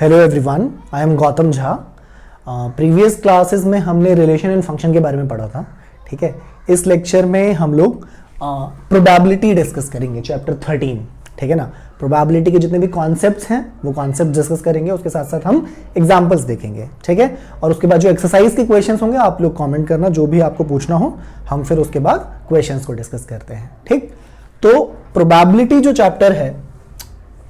Hello everyone, I am Gautam Jha. Previous classes में हमने relation and function के बारे में पढ़ा था। ठीक है, इस लेक्चर में हम लोग प्रोबेबिलिटी डिस्कस करेंगे, चैप्टर 13। ठीक है ना, प्रोबेबिलिटी के जितने भी कॉन्सेप्ट्स हैं वो कॉन्सेप्ट डिस्कस करेंगे, उसके साथ साथ हम एग्जांपल्स देखेंगे। ठीक है, और उसके बाद जो एक्सरसाइज के क्वेश्चंस होंगे आप लोग कमेंट करना, जो भी आपको पूछना हो हम फिर उसके बाद क्वेश्चंस को डिस्कस करते हैं। ठीक, तो प्रोबेबिलिटी जो चैप्टर है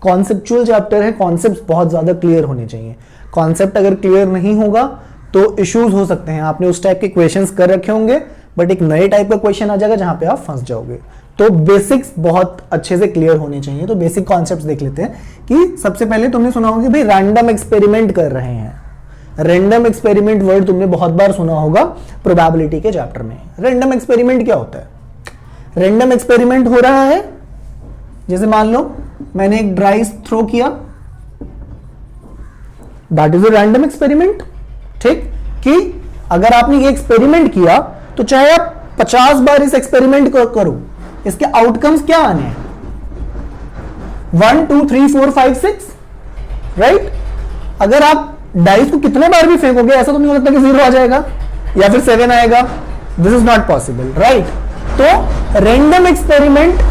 कॉन्सेप्चुअल चैप्टर है, कॉन्सेप्ट्स बहुत ज्यादा क्लियर होने चाहिए। कॉन्सेप्ट अगर क्लियर नहीं होगा तो इश्यूज हो सकते हैं। आपने उस टाइप के क्वेश्चंस कर रखे होंगे बट एक नए टाइप का क्वेश्चन आ जाएगा जहां पे आप फंस जाओगे। तो बेसिक्स बहुत अच्छे से क्लियर होने चाहिए। तो बेसिक कॉन्सेप्ट्स देख लेते हैं कि सबसे पहले तुमने सुना होगा कि भाई रैंडम एक्सपेरिमेंट कर रहे हैं। रैंडम एक्सपेरिमेंट वर्ड तुमने बहुत बार सुना होगा प्रोबेबिलिटी के चैप्टर में। रैंडम एक्सपेरिमेंट क्या होता है? रैंडम एक्सपेरिमेंट हो रहा है, जैसे मान लो मैंने एक ड्राइस थ्रो किया, that is a random experiment. ठीक, कि अगर आपने ये एक्सपेरिमेंट किया तो चाहे आप 50 बार इस एक्सपेरिमेंट को करो, इसके आउटकम्स क्या आने हैं? 1 2 3 4 5 6, राइट? अगर आप डाइस को कितने बार भी फेंकोगे ऐसा तो नहीं हो सकता कि 0 आ जाएगा या फिर 7 आएगा। This is not possible, right? तो रैंडम एक्सपेरिमेंट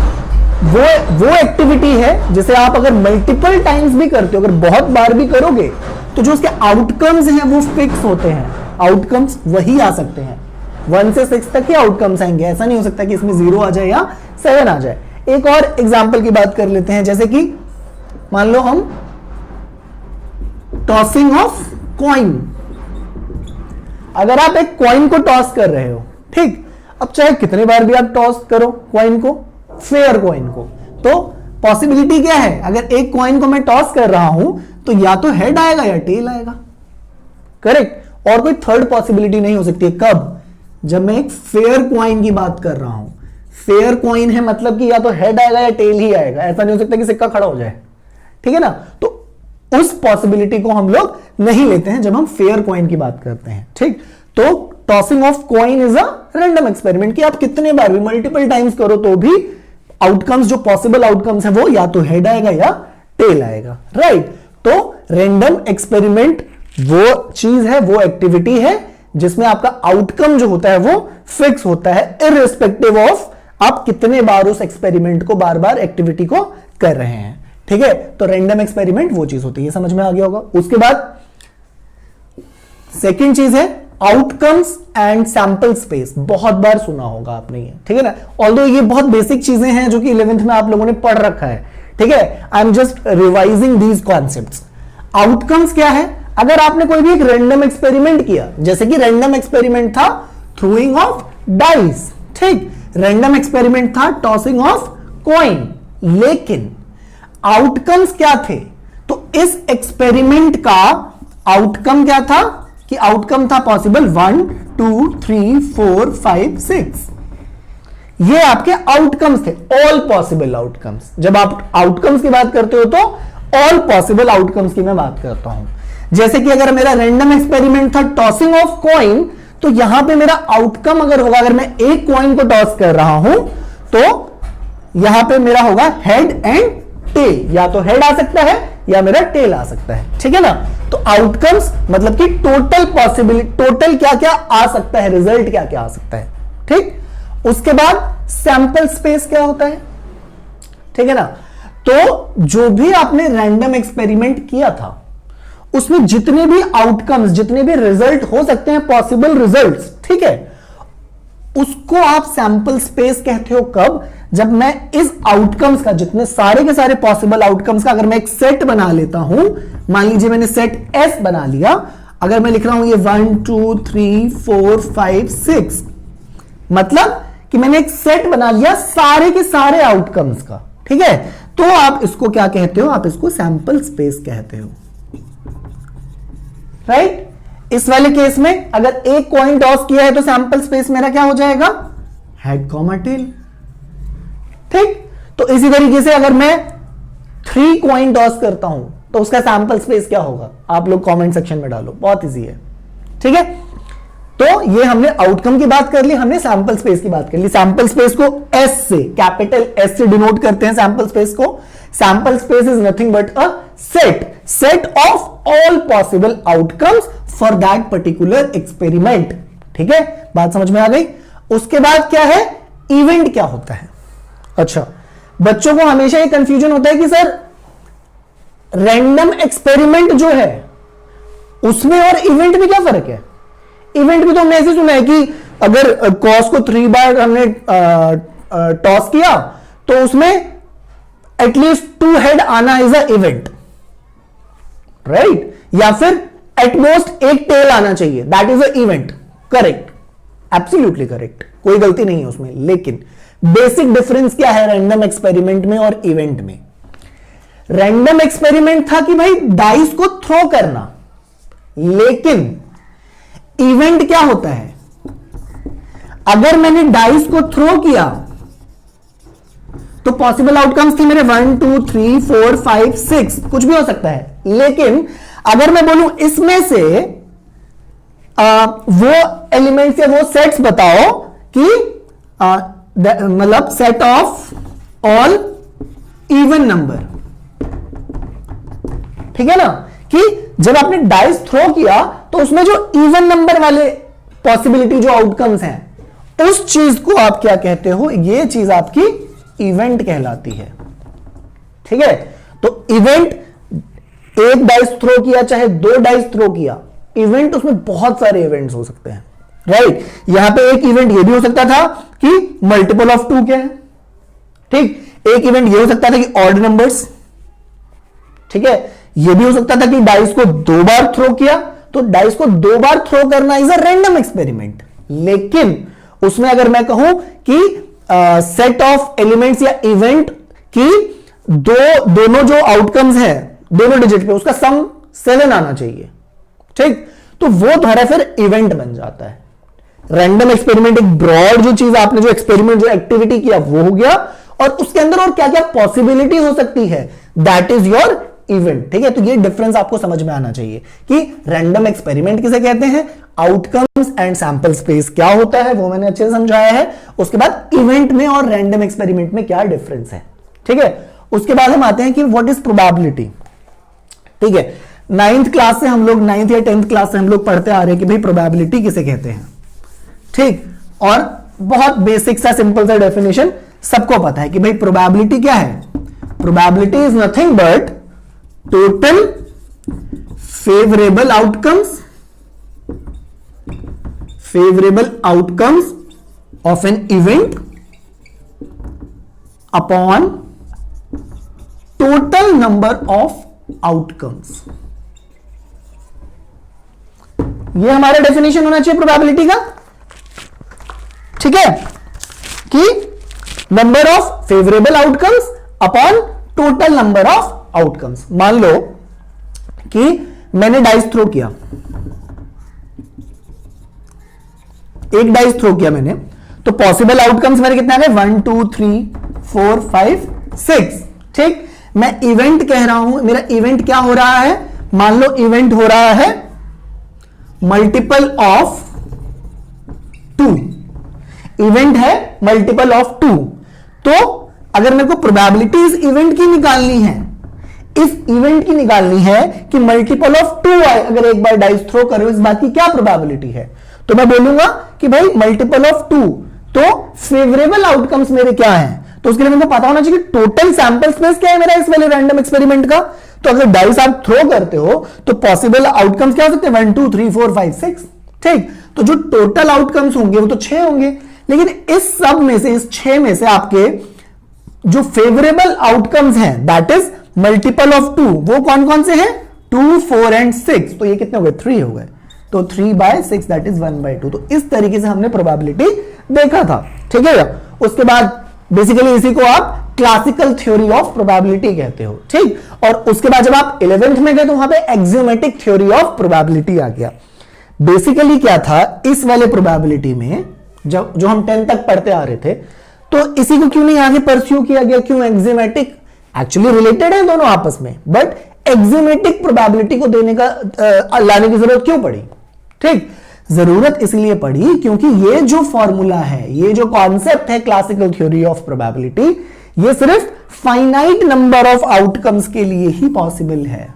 वो एक्टिविटी है जिसे आप अगर मल्टीपल टाइम्स भी करते हो, अगर बहुत बार भी करोगे तो जो उसके आउटकम्स हैं वो फिक्स होते हैं। आउटकम्स वही आ सकते हैं, 1 से 6 तक ही आउटकम्स आएंगे। ऐसा नहीं हो सकता कि इसमें 0 आ जाए या 7 आ जाए। एक और एग्जांपल की बात कर लेते हैं, जैसे कि मान लो हम टॉसिंग ऑफ कॉइन। अगर आप एक कॉइन को टॉस कर रहे हो, ठीक, अब चाहे कितने बार भी आप टॉस करो कॉइन को, फेयर कॉइन को, तो पॉसिबिलिटी क्या है? अगर एक कॉइन को मैं टॉस कर रहा हूं तो या तो हेड आएगा या टेल आएगा, करेक्ट? और कोई थर्ड पॉसिबिलिटी नहीं हो सकती है। कब? जब मैं एक फेयर कॉइन की बात कर रहा हूं। फेयर कॉइन है मतलब कि या तो हेड आएगा या टेल ही आएगा, ऐसा नहीं हो सकता कि सिक्का खड़ा हो जाए। ठीक है ना, तो उस पॉसिबिलिटी को हम लोग नहीं लेते हैं जब हम फेयर कॉइन की बात करते हैं। ठीक, तो tossing of coin is a random experiment कि आप कितने बार भी मल्टीपल टाइम्स करो तो भी आउटकम्स, जो पॉसिबल आउटकम्स है वो या तो हेड आएगा या टेल आएगा, राइट? तो रैंडम एक्सपेरिमेंट वो चीज है, वो एक्टिविटी है जिसमें आपका आउटकम जो होता है वो फिक्स होता है, इररिस्पेक्टिव ऑफ आप कितने बार उस एक्सपेरिमेंट को, बार बार एक्टिविटी को कर रहे हैं। ठीक है, तो रैंडम एक्सपेरिमेंट वो चीज होती है, समझ में आ गया होगा। उसके बाद सेकेंड चीज है आउटकम्स एंड सैंपल स्पेस। बहुत बार सुना होगा आपने ये, ठीक है ना। ऑल्दो ये बहुत बेसिक चीजें हैं जो कि 11th में आप लोगों ने पढ़ रखा है, ठीक है। I am just revising these concepts. Outcomes क्या है? अगर आपने कोई भी एक रैंडम एक्सपेरिमेंट किया, जैसे कि रैंडम एक्सपेरिमेंट था थ्रोइंग ऑफ डाइस, ठीक, रैंडम एक्सपेरिमेंट था टॉसिंग ऑफ कॉइन, लेकिन आउटकम्स क्या थे? तो इस एक्सपेरिमेंट का आउटकम क्या था? कि आउटकम था पॉसिबल 1 2 3 4 5 6। ये आपके आउटकम्स थे, ऑल पॉसिबल आउटकम्स। जब आप आउटकम्स की बात करते हो तो ऑल पॉसिबल आउटकम्स की मैं बात करता हूं। जैसे कि अगर मेरा रैंडम एक्सपेरिमेंट था टॉसिंग ऑफ कॉइन, तो यहां पे मेरा आउटकम अगर होगा, अगर मैं एक कॉइन को टॉस कर रहा हूं तो यहां पे मेरा होगा हेड एंड टेल। या तो हेड आ सकता है या मेरा टेल आ सकता है, ठीक है ना। तो आउटकम्स मतलब कि टोटल पॉसिबिलिटी, टोटल क्या क्या आ सकता है, रिजल्ट क्या क्या आ सकता है, ठीक। उसके बाद सैंपल स्पेस क्या होता है, ठीक है ना। तो जो भी आपने रैंडम एक्सपेरिमेंट किया था उसमें जितने भी आउटकम्स, जितने भी रिजल्ट हो सकते हैं, पॉसिबल रिजल्ट्स, ठीक है, उसको आप सैंपल स्पेस कहते हो। कब? जब मैं इस आउटकम्स का, जितने सारे के सारे पॉसिबल आउटकम्स का अगर मैं एक सेट बना लेता हूं, मान लीजिए मैंने सेट एस बना लिया, अगर मैं लिख रहा हूं ये 1 2 3 4 5 6, मतलब कि मैंने एक सेट बना लिया सारे के सारे आउटकम्स का, ठीक है। तो आप इसको क्या कहते हो? आप इसको सैंपल स्पेस कहते हो, राइट? इस वाले केस में अगर एक कॉइन टॉस किया है तो सैंपल स्पेस मेरा क्या हो जाएगा? हेड कॉमा टेल, ठीक। तो इसी तरीके से अगर मैं 3 कॉइन टॉस करता हूं तो उसका सैंपल स्पेस क्या होगा? आप लोग कमेंट सेक्शन में डालो, बहुत इजी है, ठीक है। तो ये हमने आउटकम की बात कर ली, हमने सैंपल स्पेस की बात कर ली। सैंपल स्पेस को एस से, कैपिटल एस से डिनोट करते हैं सैंपल स्पेस को। Sample space is nothing but a set of all possible outcomes for that particular experiment. ठीक है, बात समझ में आ गई। उसके बाद क्या है, इवेंट क्या होता है। अच्छा, बच्चों को हमेशा ये कंफ्यूजन होता है कि सर रैंडम एक्सपेरिमेंट जो है उसमें और इवेंट में क्या फर्क है। इवेंट में तो हमने ऐसे सुना है कि अगर कॉस को 3 बार हमने टॉस किया तो उसमें एटलीस्ट 2 हेड आना इज अ इवेंट, राइट, या फिर एटमोस्ट एक टेल आना चाहिए, that is a event. Correct, absolutely correct, कोई गलती नहीं है उसमें। लेकिन बेसिक डिफरेंस क्या है रैंडम एक्सपेरिमेंट में और इवेंट में। रैंडम एक्सपेरिमेंट था कि भाई डाइस को थ्रो करना, लेकिन इवेंट क्या होता है, अगर मैंने डाइस को थ्रो किया तो पॉसिबल आउटकम्स थे मेरे 1 2 3 4 5 6, कुछ भी हो सकता है। लेकिन अगर मैं बोलूं इसमें से वो एलिमेंट्स या वो सेट्स बताओ कि मतलब set of all even number, ठीक है ना, कि जब आपने डाइस थ्रो किया तो उसमें जो इवन नंबर वाले पॉसिबिलिटी जो आउटकम्स हैं उस चीज को आप क्या कहते हो, ये चीज आपकी इवेंट कहलाती है। ठीक है, तो इवेंट, एक डाइस थ्रो किया चाहे 2 डाइस थ्रो किया, इवेंट उसमें बहुत सारे इवेंट्स हो सकते हैं, राइट। यहां पे एक इवेंट ये भी हो सकता था कि मल्टीपल ऑफ 2 क्या है, ठीक। एक इवेंट ये हो सकता था कि ऑड नंबर्स, ठीक है। ये भी हो सकता था कि डाइस को 2 बार थ्रो किया, तो डाइस को 2 बार थ्रो करना इज अ रैंडम एक्सपेरिमेंट। लेकिन उसमें अगर मैं कहूं कि सेट ऑफ एलिमेंट्स या इवेंट की दोनों जो आउटकम्स हैं दोनों डिजिट पे उसका सम 7 आना चाहिए, ठीक, तो वो तुम्हारा फिर इवेंट बन जाता है। रैंडम एक्सपेरिमेंट एक ब्रॉड जो चीज आपने जो एक्सपेरिमेंट जो एक्टिविटी किया वो हो गया, और उसके अंदर और क्या क्या पॉसिबिलिटी हो सकती है, दैट इज योर इवेंट। ठीक है, तो ये डिफरेंस आपको समझ में आना चाहिए कि रैंडम एक्सपेरिमेंट किसे कहते हैं, आउटकम्स एंड सैंपल स्पेस क्या होता है वो मैंने अच्छे से समझाया है। उसके बाद इवेंट में और रैंडम एक्सपेरिमेंट में क्या डिफरेंस है, ठीक है। उसके बाद हम आते हैं कि व्हाट इज प्रोबेबिलिटी। ठीक है, 9th क्लास से हम लोग 9th या 10th क्लास से हम लोग पढ़ते आ रहे हैं कि भाई प्रोबेबिलिटी किसे कहते हैं, ठीक। और बहुत बेसिक सा सिंपल सा डेफिनेशन सबको पता है कि भाई प्रोबेबिलिटी क्या है। Probability is nothing but total favourable outcomes of an event upon total number of outcomes. ये हमारा डेफिनेशन होना चाहिए प्रोबेबिलिटी का, ठीक है, कि number of favourable outcomes upon total number of outcomes. मान लो कि मैंने डाइस थ्रो किया, एक डाइस थ्रो किया मैंने, तो पॉसिबल आउटकम्स मेरे कितने आ गए, 1 2 3 4 5 6, ठीक। मैं इवेंट कह रहा हूं, मेरा इवेंट क्या हो रहा है, मान लो इवेंट हो रहा है मल्टीपल ऑफ 2, इवेंट है मल्टीपल ऑफ 2। तो अगर मेरे को प्रोबेबिलिटी इस इवेंट की निकालनी है, इस इवेंट की निकालनी है कि मल्टीपल ऑफ 2 आए, अगर एक बार डाइस थ्रो करो, इस बात की क्या प्रोबेबिलिटी है, तो मैं बोलूंगा कि भाई मल्टीपल ऑफ 2, तो फेवरेबल आउटकम्स मेरे क्या हैं, तो उसके लिए मेरे को पता होना चाहिए कि टोटल सैंपल स्पेस क्या है मेरा इस वाले रैंडम एक्सपेरिमेंट का। तो अगर डाइस आप थ्रो करते हो तो पॉसिबल आउटकम्स क्या हो सकते हैं, 1 2 3 4 5 6, ठीक। तो जो टोटल आउटकम्स होंगे वो तो 6 होंगे, लेकिन इस सब में से, इस 6 में से आपके जो फेवरेबल आउटकम्स हैं दैट इज मल्टीपल ऑफ 2, वो कौन कौन से हैं, 2 4 एंड 6, तो ये कितने हो गए, 3 हो गए, तो 3/6 दैट इज 1/2। तो इस तरीके से हमने प्रोबेबिलिटी देखा था, ठीक है। उसके बाद बेसिकली इसी को आप क्लासिकल थ्योरी ऑफ प्रोबेबिलिटी कहते हो, ठीक। और उसके बाद जब आप 11th में गए तो वहां पे एक्सियोमेटिक थ्योरी ऑफ प्रोबेबिलिटी आ गया। बेसिकली क्या था इस वाले प्रोबेबिलिटी में, जब जो हम 10 तक पढ़ते आ रहे थे, तो इसी को क्यों नहीं आगे परस्यू किया गया, क्यों एक्सियोमेटिक, एक्चुअली रिलेटेड है दोनों आपस में, बट एक्सियोमेटिक प्रोबेबिलिटी को देने का लाने की जरूरत क्यों पड़ी, ठीक। जरूरत इसलिए पड़ी क्योंकि ये जो फॉर्मूला है, ये जो कॉन्सेप्ट है क्लासिकल थ्योरी ऑफ प्रोबेबिलिटी, ये सिर्फ फाइनाइट नंबर ऑफ आउटकम्स के लिए ही पॉसिबल है,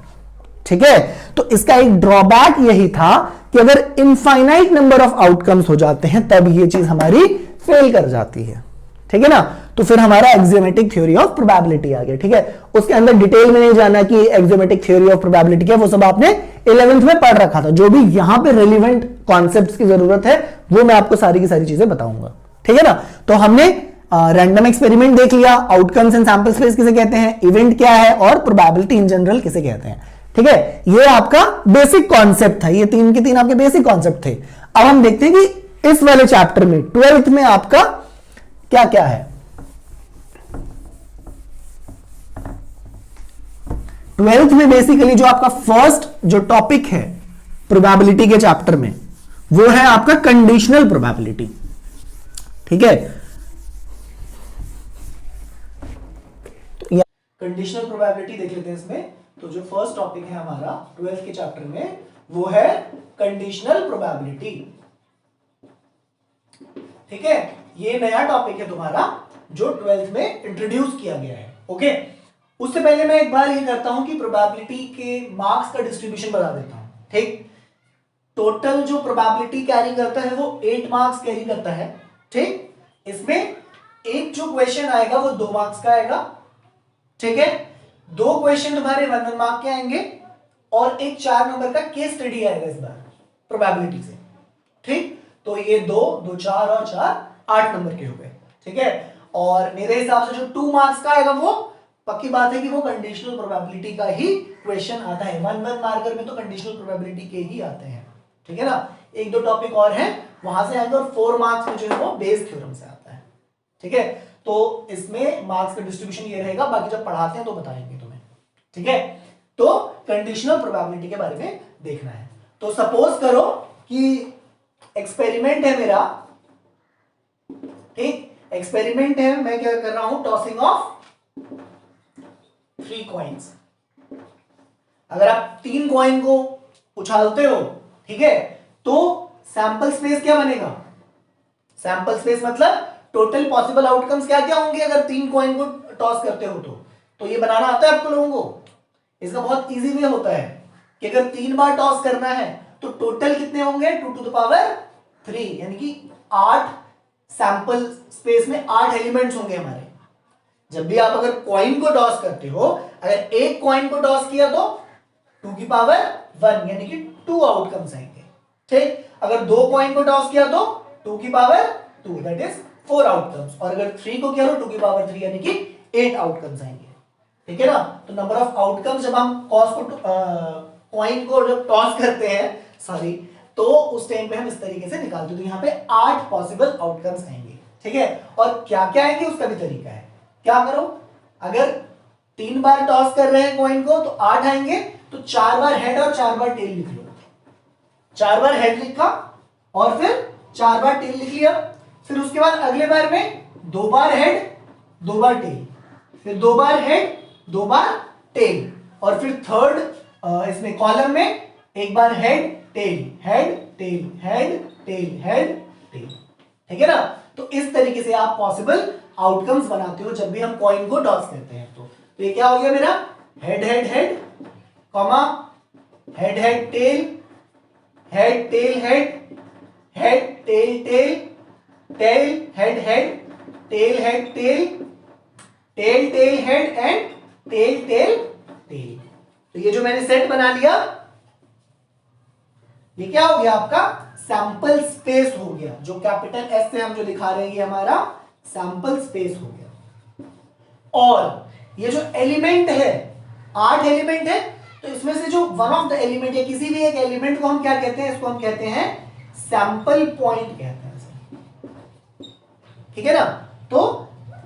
ठीक है, तो इसका एक ड्रॉबैक यही था कि अगर इनफाइनाइट नंबर ऑफ आउटकम्स हो जाते हैं तब ये चीज हमारी फेल कर जाती है, ठीक है ना। तो फिर हमारा एक्सियोमेटिक थ्योरी ऑफ प्रोबेबिलिटी आ गया, ठीक है। उसके अंदर डिटेल में नहीं जाना कि एक्सियोमेटिक थ्योरी ऑफ प्रोबेबिलिटी क्या, वो सब आपने 11th में पढ़ रखा था। जो भी यहां पे रेलिवेंट कॉन्सेप्ट्स की जरूरत है वो मैं आपको सारी की सारी चीजें बताऊंगा, ठीक है ना। तो हमने रैंडम एक्सपेरिमेंट देख लिया, आउटकम्स एंड सैंपल स्पेस किसे कहते हैं, इवेंट क्या है, और प्रोबेबिलिटी इन जनरल किसे कहते हैं, ठीक है। ये आपका बेसिक कॉन्सेप्ट था, ये तीन के तीन आपके बेसिक कॉन्सेप्ट थे। अब हम देखते हैं कि इस वाले चैप्टर में 12th में आपका क्या क्या है। 12th में बेसिकली जो आपका फर्स्ट जो टॉपिक है प्रोबेबिलिटी के चैप्टर में वो है आपका कंडीशनल प्रोबेबिलिटी, ठीक है। तो कंडीशनल प्रोबेबिलिटी देख लेते हैं इसमें। तो जो फर्स्ट टॉपिक है हमारा 12th के चैप्टर में वो है कंडीशनल प्रोबेबिलिटी, ठीक है। ये नया टॉपिक है तुम्हारा जो 12th में इंट्रोड्यूस किया गया है, ओके। उससे पहले मैं एक बार ये करता हूं कि प्रोबेबिलिटी के मार्क्स का डिस्ट्रीब्यूशन बता देता हूं, ठीक। टोटल जो प्रोबेबिलिटी कैरी करता है वो 8 मार्क्स कैरी करता है, ठीक। इसमें एक जो क्वेश्चन आएगा वो 2 मार्क्स का आएगा, ठीक है। 2 क्वेश्चन तुम्हारे 1 मार्क के आएंगे और एक 4 नंबर का केस स्टडी आएगा इस बार प्रोबेबिलिटी से, ठीक। तो ये 2 2 4 और 4 8 नंबर के हो गए, ठीक है। और मेरे हिसाब से जो 2 मार्क्स का आएगा वो पक्की बात है कि वो कंडीशनल प्रोबेबिलिटी का ही क्वेश्चन आता है। 1 मार्कर में तो कंडीशनल प्रोबेबिलिटी के ही आते हैं, ठीक है ना। 1-2 टॉपिक और हैं वहां से आएंगे और 4 मार्क्स में जो है वो बेस थ्योरम से आता है, ठीक है। तो इसमें मार्क्स का डिस्ट्रीब्यूशन ये रहेगा, बाकी जब पढ़ाते हैं तो बताएंगे तुम्हें, ठीक है। तो कंडीशनल प्रोबेबिलिटी के बारे में देखना है। तो सपोज करो कि एक्सपेरिमेंट है मेरा, ठीक। एक्सपेरिमेंट है, मैं क्या कर रहा हूं, टॉसिंग ऑफ 3 कॉइन्स। अगर आप 3 कॉइन को उछालते हो, ठीक है, तो सैंपल स्पेस क्या बनेगा, सैंपल स्पेस मतलब टोटल पॉसिबल आउटकम्स क्या क्या होंगे अगर 3 कॉइन को टॉस करते हो। तो ये बनाना आता है आपको लोगों को। इसका बहुत इजी वे होता है कि अगर 3 बार टॉस करना है तो टोटल कितने होंगे, 2 टू द पावर 3, यानी कि 8 सैंपल स्पेस में 8 एलिमेंट्स होंगे हमारे। जब भी आप अगर कॉइन को टॉस करते हो, अगर एक कॉइन को टॉस किया तो 2 की पावर 1 यानी कि 2 आउटकम्स आएंगे, ठीक। अगर 2 कॉइन को टॉस किया तो 2 की पावर 2 दैट इज 4 आउटकम्स, और अगर 3 को किया तो 2 की पावर 3 यानी कि 8 आउटकम्स आएंगे, ठीक है ना। तो नंबर ऑफ आउटकम्स जब हम कॉइन को जब टॉस करते हैं, सॉरी, तो उस टाइम पे हम इस तरीके से निकालते हैं। तो यहाँ पे 8 पॉसिबल आउटकम्स आएंगे, ठीक है। और क्या क्या आएंगे उसका भी तरीका है। क्या करो, अगर 3 बार टॉस कर रहे हैं कॉइन को तो 8 आएंगे, तो 4 बार हेड और 4 बार टेल लिख लो। 4 बार हेड लिखा और फिर 4 बार टेल लिख लिया। फिर उसके बाद अगले बार में 2 बार हेड 2 बार टेल, फिर 2 बार हेड 2 बार टेल, और फिर थर्ड इसमें कॉलम में 1 बार head tail head tail head tail head tail, ठीक है ना। तो इस तरीके से आप पॉसिबल आउटकम्स बनाते हो जब भी हम कॉइन को टॉस करते हैं। तो ये क्या हो गया मेरा, head head head comma head head tail head tail head head tail tail tail head head tail head tail tail tail head and tail tail tail. तो ये जो मैंने सेट बना लिया, ये क्या हो गया आपका सैंपल स्पेस हो गया। जो कैपिटल एस से हम जो दिखा रहे हैं ये हमारा सैंपल स्पेस हो गया। और ये जो एलिमेंट है 8 एलिमेंट है, तो इसमें से जो वन ऑफ द एलिमेंट या किसी भी एक एलिमेंट को हम क्या कहते हैं, इसको हम कहते हैं सैंपल पॉइंट कहते हैं, ठीक है ना। तो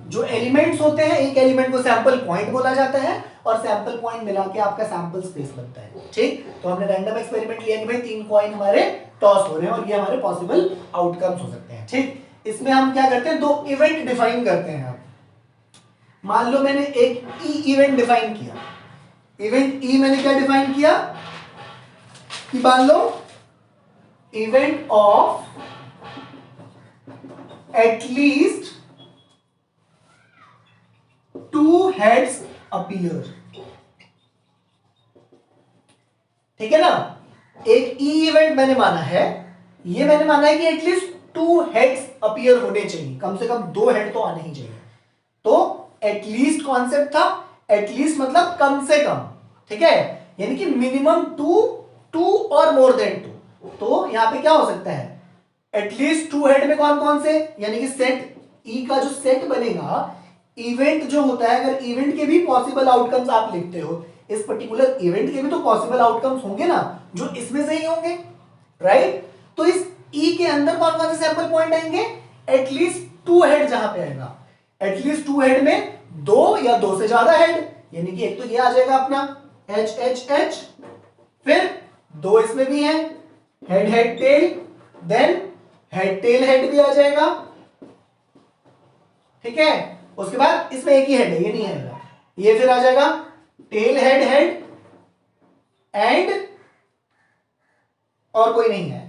जो एलिमेंट्स होते हैं, एक एलिमेंट को सैंपल पॉइंट बोला जाता है और सैंपल पॉइंट मिला के आपका सैंपल स्पेस बनता है, ठीक। तो हमने रैंडम एक्सपेरिमेंट लिया कि भाई 3 कॉइन हमारे टॉस हो रहे हैं और ये हमारे पॉसिबल आउटकम्स हो सकते हैं, ठीक। इसमें हम क्या करते हैं, 2 इवेंट डिफाइन करते हैं। मान लो मैंने एक ई इवेंट डिफाइन किया। इवेंट ई मैंने क्या डिफाइन किया कि मान लो event of at least 2 heads appear। ठीक है ना। एक ई इवेंट मैंने माना है, ये मैंने माना है कि एटलीस्ट 2 हेड्स अपीयर होने चाहिए, कम से कम 2 हेड तो आने ही चाहिए। तो एटलीस्ट कॉन्सेप्ट था, एटलीस्ट मतलब कम से कम, ठीक है, यानी कि मिनिमम 2 और मोर देन 2। तो यहां पे क्या हो सकता है, एटलीस्ट 2 हेड में कौन कौन से, यानी कि सेट ई का जो सेट बनेगा, इवेंट जो होता है, अगर इवेंट के भी पॉसिबल आउटकम्स आप लिखते हो, इस पर्टिकुलर इवेंट के भी तो पॉसिबल आउटकम्स होंगे ना, जो इसमें से ही होंगे, राइट। तो इस ई के अंदर कौन कौन से सैंपल पॉइंट आएंगे, एटलीस्ट 2 हेड, जहां पे आएगा एटलीस्ट 2 हेड में 2 या 2 से ज्यादा हेड, यानी कि एक तो ये आ जाएगा अपना एच एच एच, फिर 2 इसमें भी है, head head tail, then head tail head भी आ जाएगा, ठीक है। उसके बाद इसमें एक ही हेड है, ये नहीं है, ये फिर आ जाएगा टेल हेड हेड एंड और कोई नहीं है,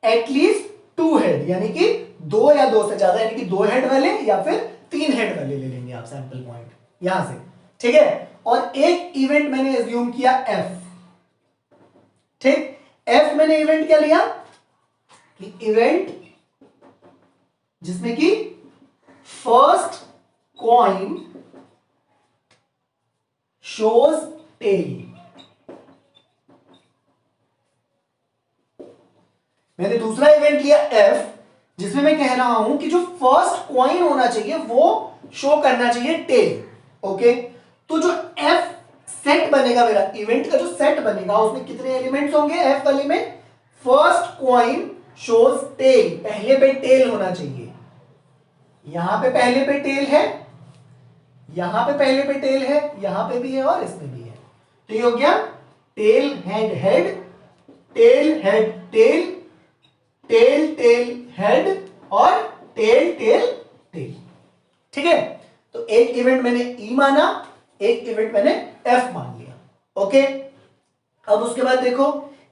एटलीस्ट 2 हेड, यानी कि 2 या 2 से ज्यादा, यानी कि 2 हेड वाले या फिर 3 हेड वाले ले लेंगे आप सैंपल पॉइंट यहां से, ठीक है। और एक इवेंट मैंने एज्यूम किया एफ, ठीक। एफ मैंने इवेंट क्या लिया कि इवेंट जिसमें कि फर्स्ट कॉइन शोज टेल, मैंने दूसरा इवेंट लिया एफ, जिसमें मैं कह रहा हूं कि जो फर्स्ट कॉइन होना चाहिए वो शो करना चाहिए टेल, ओके। तो जो एफ सेट बनेगा, मेरा इवेंट का जो सेट बनेगा, उसमें कितने एलिमेंट्स होंगे एफ वाले में, फर्स्ट कॉइन शोज टेल, पहले पे टेल होना चाहिए, यहां पे पहले पे टेल है, यहां पे पहले पे टेल है, यहां पे भी है और इसमें भी है। तो ये हो गया tail head head, tail head tail, tail tail head और टेल टेल टेल, ठीक है। तो एक इवेंट मैंने ई माना, एक इवेंट मैंने एफ मान लिया, ओके। अब उसके बाद देखो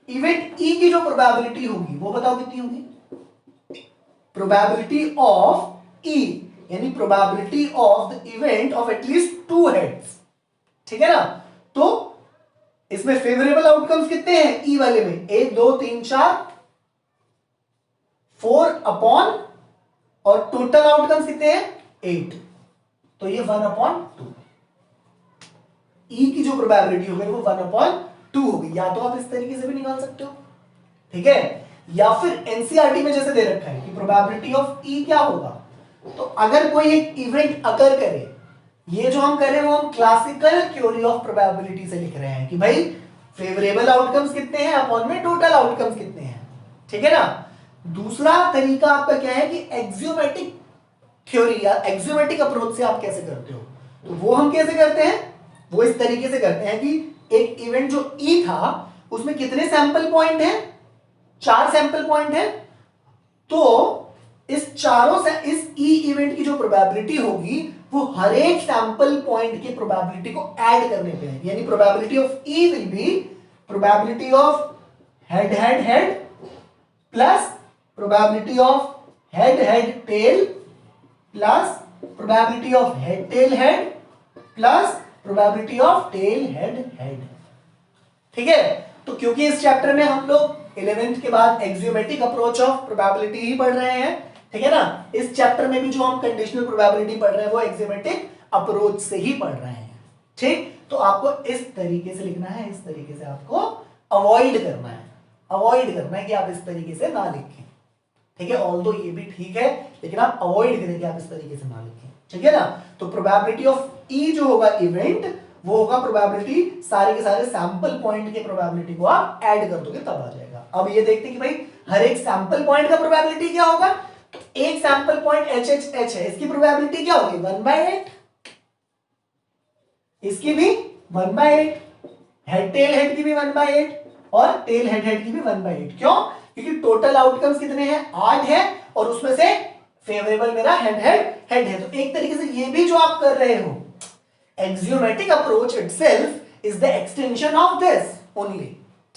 इवेंट ई की जो प्रोबेबिलिटी होगी वो बताओ कितनी होगी, प्रोबेबिलिटी ऑफ ई, यानी probability of the event of at least 2 heads, ठीक है ना। तो इसमें फेवरेबल आउटकम्स कितने हैं ई वाले में, 1 2 3 4 4 अपॉन, और टोटल आउटकम्स कितने हैं 8, तो ये 1/2, ई की जो प्रोबेबिलिटी होगी वो 1/2 होगी। या तो आप इस तरीके से भी निकाल सकते हो, ठीक है, या फिर एनसीईआरटी में जैसे दे रखा है कि प्रोबेबिलिटी ऑफ ई क्या होगा, तो अगर कोई एक इवेंट अकर करे, ये जो हम कर रहे हैं वो हम क्लासिकल थ्योरी ऑफ प्रोबेबिलिटी से लिख रहे हैं कि भाई फेवरेबल आउटकम्स कितने हैं अपॉन में टोटल आउटकम्स कितने हैं, ठीक है ना। दूसरा तरीका आपका क्या है कि एक्सियोमेटिक थ्योरी या एक्सियोमेटिक अप्रोच से आप कैसे करते हो, तो वो हम कैसे करते हैं, वो इस तरीके से करते हैं कि एक इवेंट जो ई था उसमें कितने सैंपल पॉइंट हैं, 4 सैंपल पॉइंट है, तो इस चारों से इस ई इवेंट की जो प्रोबेबिलिटी होगी वो हर एक सैंपल पॉइंट की प्रोबेबिलिटी को ऐड करने पे है, यानी probability of E will be probability of head head head plus probability of head head tell plus probability of head tail head plus probability of tell head head, ठीक है। तो क्योंकि इस चैप्टर में हम लोग 11th के बाद एक्सियोमेटिक अप्रोच ऑफ प्रोबेबिलिटी ही पढ़ रहे हैं, ठीक है ना, इस चैप्टर में भी जो हम कंडीशनल प्रोबेबिलिटी पढ़ रहे हैं वो एक्सियोमेटिक अप्रोच से ही पढ़ रहे हैं, ठीक। तो आपको इस तरीके से लिखना है, इस तरीके से आपको अवॉइड करना है, अवॉइड करना है कि आप इस तरीके से ना लिखें, ठीक है। ऑल्दो ये भी ठीक है, लेकिन आप अवॉइड करें कि आप इस तरीके से ना लिखें, ठीक है ना। तो प्रोबेबिलिटी ऑफ ई जो होगा इवेंट, वो होगा प्रोबेबिलिटी, सारे के सारे सैंपल पॉइंट के प्रोबेबिलिटी को आप ऐड कर दोगे तब आ जाएगा। अब ये देखते हैं कि भाई हर एक सैंपल पॉइंट का प्रोबेबिलिटी क्या होगा, तो एक sample point H H H है, इसकी प्रोबेबिलिटी क्या होगी 1/8, इसकी भी 1/8, हेड टेल हेड की भी 1/8 और टेल हेड हेड की भी 1/8। क्यों, क्योंकि टोटल आउटकम्स कितने हैं 8 है और उसमें से फेवरेबल मेरा हेड हेड हेड है। तो एक तरीके से ये भी जो आप कर रहे हो axiomatic approach itself is the extension of this only,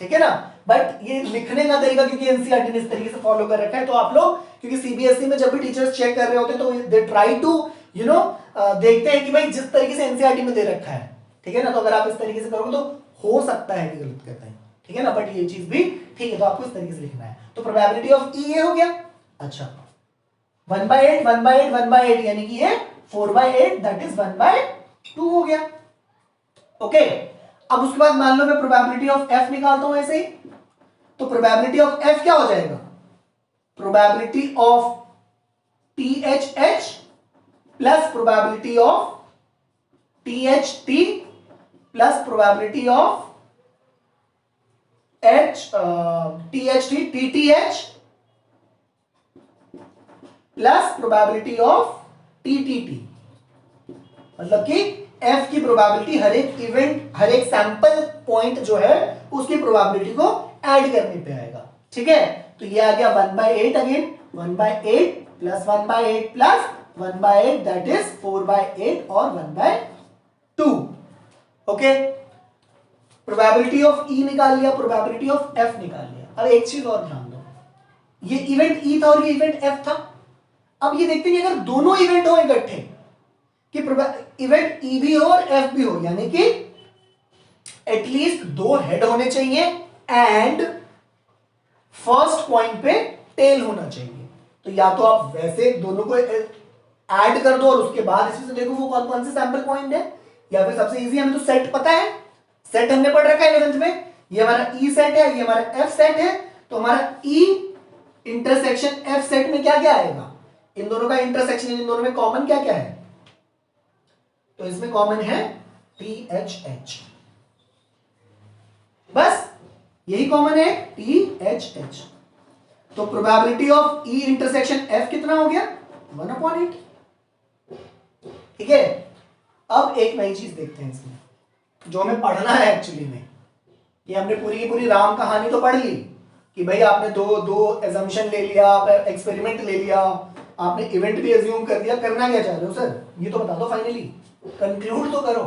ठीक है ना। बट ये लिखने का तरीका क्योंकि एनसीईआरटी ने इस तरीके से फॉलो कर रखा है, तो आप लोग क्योंकि सीबीएसई में जब भी टीचर्स चेक कर रहे होते हैं तो दे ट्राई टू देखते हैं कि भाई जिस तरीके से एनसीईआरटी में दे रखा है, ठीक है ना। तो अगर आप इस तरीके से करोगे तो हो सकता है कि गलत कहता है, ठीक है ना, बट ये चीज भी ठीक है, तो आपको इस तरीके से लिखना है। तो प्रोबेबिलिटी ऑफ ई ये हो गया। अच्छा 1/8 1/8 1/8 यानी कि ये 4/8 दैट इज 1/2 हो गया। ओके अब उसके बाद मान लो मैं प्रोबेबिलिटी ऑफ एफ निकालता हूं ऐसे ही, तो प्रोबेबिलिटी ऑफ एफ क्या हो जाएगा, probability of THH plus probability of THT plus probability of THT TTH plus probability of TTT। मतलब कि F की प्रोबेबिलिटी हर एक इवेंट, हर एक सैंपल पॉइंट जो है उसकी प्रोबेबिलिटी को ऐड करने पे आएगा, ठीक है। तो ये आ गया 1/8 again, 1/8 plus 1/8 plus 1/8 that is 4/8 और 1/2। ओके प्रोबेबिलिटी ऑफ E निकाल लिया, प्रोबेबिलिटी ऑफ F निकाल लिया। अब एक चीज और ध्यान दो, ये इवेंट E था और ये इवेंट F था। अब ये देखते हैं अगर दोनों इवेंट हो इकट्ठे, कि इवेंट E भी हो और F भी हो, यानी कि एटलीस्ट 2 हेड होने चाहिए एंड फर्स्ट पॉइंट पे टेल होना चाहिए। तो या तो आप वैसे दोनों को ऐड कर दो और उसके बाद इसमें से देखो वो कौन कौन से सैंपल पॉइंट है, या फिर सबसे इजी हमें तो सेट पता है, सेट हमने पढ़ रखा है 11th में, ये हमारा E सेट है, ये हमारा F सेट है। तो हमारा E इंटरसेक्शन F सेट में क्या क्या आएगा, इन दोनों का इंटरसेक्शन, इन दोनों में कॉमन क्या क्या है, तो इसमें कॉमन है THH, बस यही कॉमन है THH। तो probability of E intersection F कितना हो गया 1/8, ठीक है। अब एक नई चीज देखते हैं इसमें जो हमें पढ़ना है एक्चुअली में। ये हमने पूरी की पूरी राम कहानी तो पढ़ ली कि भाई आपने दो एजम्पशन ले लिया, एक्सपेरिमेंट ले लिया, आपने इवेंट भी एज्यूम कर दिया, करना क्या चाह रहे हो सर ये तो बता दो, फाइनली कंक्लूड तो करो।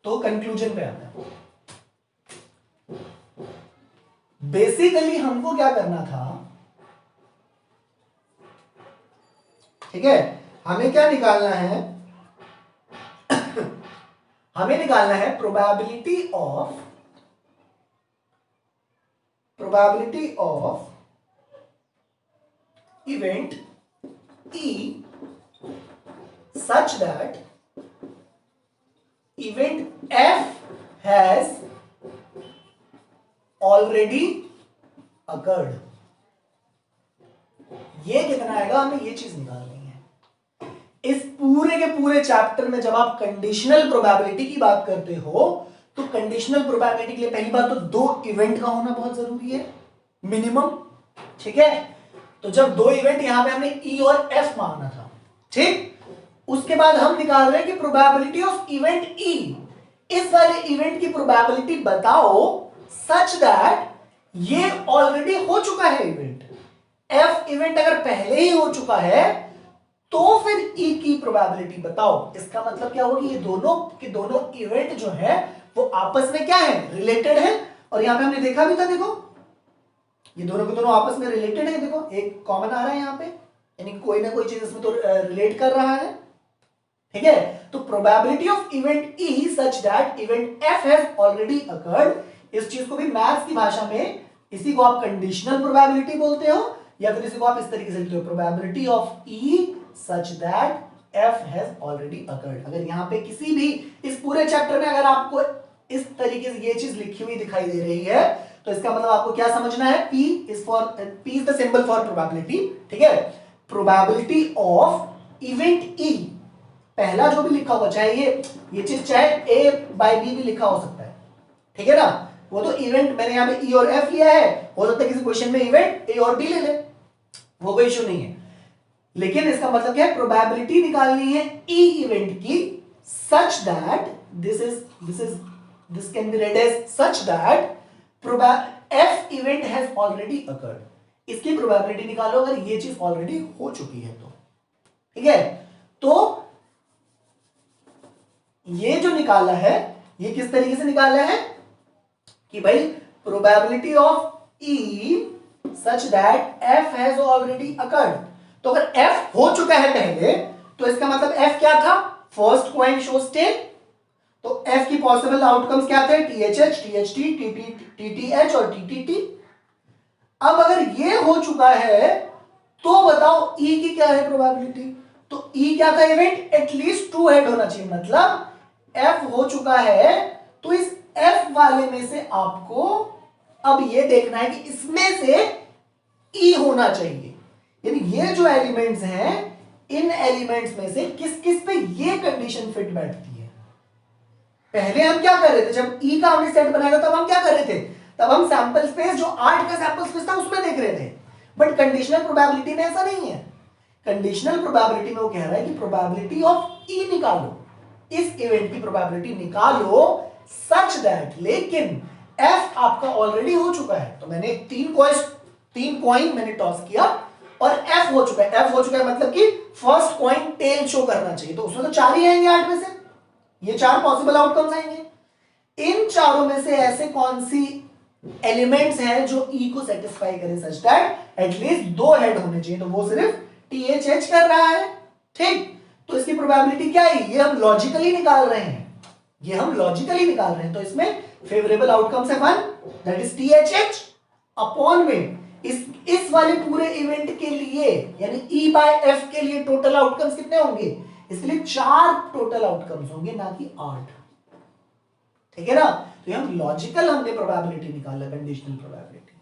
तो कंक्लूजन पे आते हैं। बेसिकली हमको क्या करना था, ठीक है, हमें क्या निकालना है हमें निकालना है probability of event E such that event F has already occurred। ये कितना आएगा, हमें ये चीज निकालनी है। इस पूरे के पूरे चैप्टर में जब आप कंडीशनल प्रोबेबिलिटी की बात करते हो तो कंडीशनल प्रोबेबिलिटी के लिए पहली बात तो 2 इवेंट का होना बहुत जरूरी है मिनिमम, ठीक है। तो जब 2 इवेंट यहां पे हमने E और F मांगना था, ठीक, उसके बाद हम निकाल रहे हैं कि प्रोबेबिलिटी ऑफ इवेंट E, इस वाले इवेंट की प्रोबेबिलिटी बताओ सच दैट ये ऑलरेडी हो चुका है इवेंट, F इवेंट अगर पहले ही हो चुका है तो फिर E की प्रोबेबिलिटी बताओ। इसका मतलब क्या होगी, ये दोनों इवेंट जो है वो आपस में क्या है, रिलेटेड है। और यहां पे हमने देखा भी था, देखो ये दोनों के दोनों आपस में रिलेटेड है, देखो एक कॉमन आ रहा है यहाँ पे, यानी कोई ना कोई चीज इसमें तो रिलेट कर रहा है, ठीक है। तो probability of event E such that event F has already occurred, इस चीज को भी मैथ्स की भाषा में इसी को आप कंडीशनल प्रोबेबिलिटी बोलते हो, या फिर इसी को आप इस तरीके से लिखते हो probability of E such that F has already occurred. अगर यहाँ पे किसी भी इस पूरे चैप्टर में अगर आपको इस तरीके से ये चीज लिखी हुई दिखाई दे रही है तो इसका मतलब आपको क्या समझना है, P is the symbol for probability, ठीक है। प्रोबेबिलिटी ऑफ इवेंट E, पहला जो भी लिखा होगा, चाहे ये चीज चाहे A/B भी लिखा हो सकता है, ठीक है ना, वो तो इवेंट मैंने यहाँ पे E और F लिया है, हो सकता है किसी क्वेश्चन में इवेंट A और B ले ले, वो कोई इश्यू नहीं है। लेकिन इसका मतलब क्या है, प्रोबेबिलिटी निकालनी है E इवेंट की such that this can be read as such that F event has already occurred. इसकी प्रोबेबिलिटी निकालो अगर ये चीज ऑलरेडी हो चुकी है तो, ठीक है। तो ये जो निकाला है ये किस तरीके से निकाला है कि भाई probability of E such that F has already occurred. तो अगर F हो चुका है पहले तो इसका मतलब F क्या था, फर्स्ट पॉइंट शोज टेल, तो F की पॉसिबल आउटकम्स क्या थे? THH, THT, TTH और TTT। अब अगर ये हो चुका है तो बताओ E की क्या है प्रोबेबिलिटी? तो E क्या था इवेंट? एटलीस्ट 2 हेड होना चाहिए, मतलब F हो चुका है तो इस F वाले में से आपको अब ये देखना है कि इसमें से E होना चाहिए, यानी ये जो एलिमेंट्स हैं इन एलिमेंट्स में से किस किस पे ये कंडीशन फिट बैठती है। पहले हम क्या कर रहे थे, जब E का हमने सेट बनाया था तब हम क्या कर रहे थे, तब हम सैंपल स्पेस जो 8 का सैंपल स्पेस था उसमें देख रहे थे। बट कंडीशनल प्रोबेबिलिटी में ऐसा नहीं है। कंडीशनल प्रोबेबिलिटी में वो कह रहा है कि प्रोबेबिलिटी ऑफ E निकालो, इस इवेंट की प्रोबेबिलिटी निकालो सच दैट, लेकिन F आपका ऑलरेडी हो चुका है। तो मैंने तीन कॉइन मैंने टॉस किया और F हो चुका है। F हो चुका है मतलब कि फर्स्ट कॉइन टेल शो करना चाहिए, तो उसमें तो 4 ही आएंगे 8 में से, ये 4 पॉसिबल आउटकम्स आएंगे। इन चारों में से ऐसे कौन सी एलिमेंट्स हैं जो E को सेटिस्फाई करें सच दैट एटलीस्ट 2 हेड होने चाहिए, तो वो सिर्फ THH कर रहा है। ठीक, तो इसकी प्रोबेबिलिटी क्या है? ये हम लॉजिकली निकाल रहे हैं, ये हम लॉजिकली निकाल रहे हैं। तो इसमें फेवरेबल आउटकम्स है 1, दैट इज THH अपॉन में इस वाले पूरे इवेंट के लिए यानी E बाय F के लिए टोटल आउटकम्स कितने होंगे? इसके लिए 4 टोटल आउटकम्स होंगे, ना कि 8। ठीक है ना? तो ये हम लॉजिकल हमने प्रोबेबिलिटी निकाला, कंडीशनल प्रोबेबिलिटी।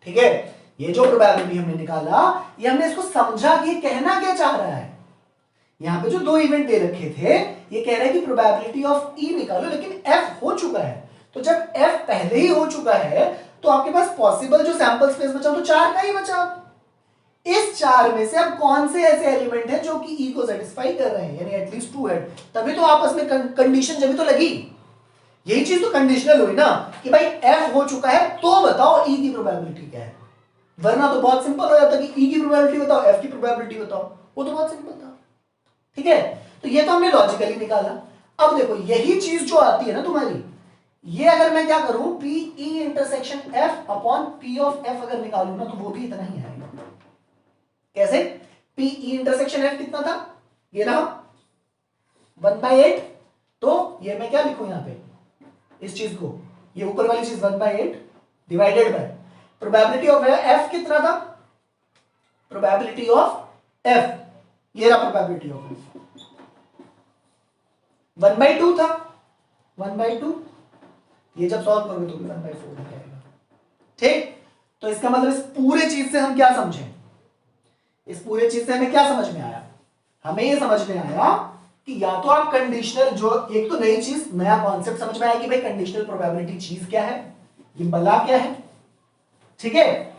ठीक है, ये जो प्रोबेबिलिटी हमने निकाला ये हमने इसको समझा कि कहना क्या चाह रहा है। यहां पे जो 2 इवेंट दे रखे थे ये कह रहा है कि प्रोबेबिलिटी ऑफ E निकालो, लेकिन F हो चुका है। तो जब F पहले ही हो चुका है तो आपके पास पॉसिबल जो सैंपल स्पेस बचा तो 4 का ही बचा। इस 4 में से अब कौन से ऐसे एलिमेंट हैं जो कि E को सेटिस्फाई कर रहे हैं, यानी एटलीस्ट 2 हेड, तभी तो आपस में कंडीशन जब भी तो लगी। यही चीज तो कंडीशनल हुई ना कि भाई F हो चुका है तो बताओ E की प्रोबेबिलिटी क्या है। वरना तो बहुत सिंपल हो जाता कि E की प्रोबेबिलिटी बताओ, F की प्रोबेबिलिटी बताओ, वो तो बहुत सिंपल था। ठीक है, तो ये तो हमने लॉजिकली निकाला। अब देखो यही चीज जो आती है ना तुम्हारी, ये अगर मैं क्या करूं PE intersection F upon P of F अगर निकालूं ना तो वो भी इतना ही आएगा। कैसे? PE इंटरसेक्शन F कितना था? ये रहा 1/8। तो ये मैं क्या लिखूं यहां पे, इस चीज को, ये ऊपर वाली चीज 1/8 divided by probability of F कितना था? प्रोबेबिलिटी ऑफ F, ये रहा प्रोबेबिलिटी ऑफ F 1/2 था, 1/2। ये जब सॉल्व करोगे तो 1/4 हो जाएगा। ठीक, तो इसका मतलब इस पूरे चीज से हम क्या समझे, इस पूरे चीज से हमें क्या समझ में आया? हमें ये समझ में आया कि या तो आप कंडीशनल, जो एक तो नई चीज, नया कॉन्सेप्ट समझ में आया कि भाई कंडीशनल प्रोबेबिलिटी चीज क्या है, ये बला क्या है। ठीक है,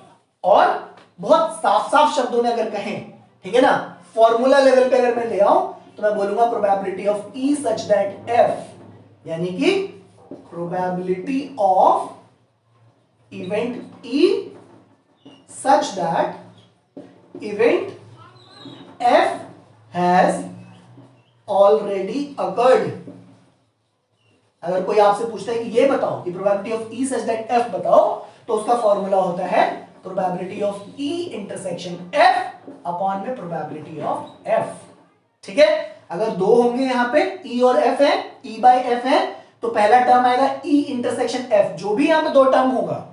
और बहुत साफ साफ शब्दों में अगर कहें, ठीक है ना, फॉर्मूला लेवल पे अगर मैं ले आऊं तो मैं बोलूंगा probability of E such that F, यानी कि probability of event E such that event F has already occurred। अगर कोई आपसे पूछता है कि ये बताओ कि probability of E such that F बताओ, तो उसका फॉर्मूला होता है probability of E intersection F upon में प्रोबेबिलिटी ऑफ F। ठीक है, अगर 2 होंगे यहां पे E और F है, E बाय F है, तो पहला टर्म आएगा E इंटरसेक्शन F, जो भी यहां पे 2 टर्म होगा,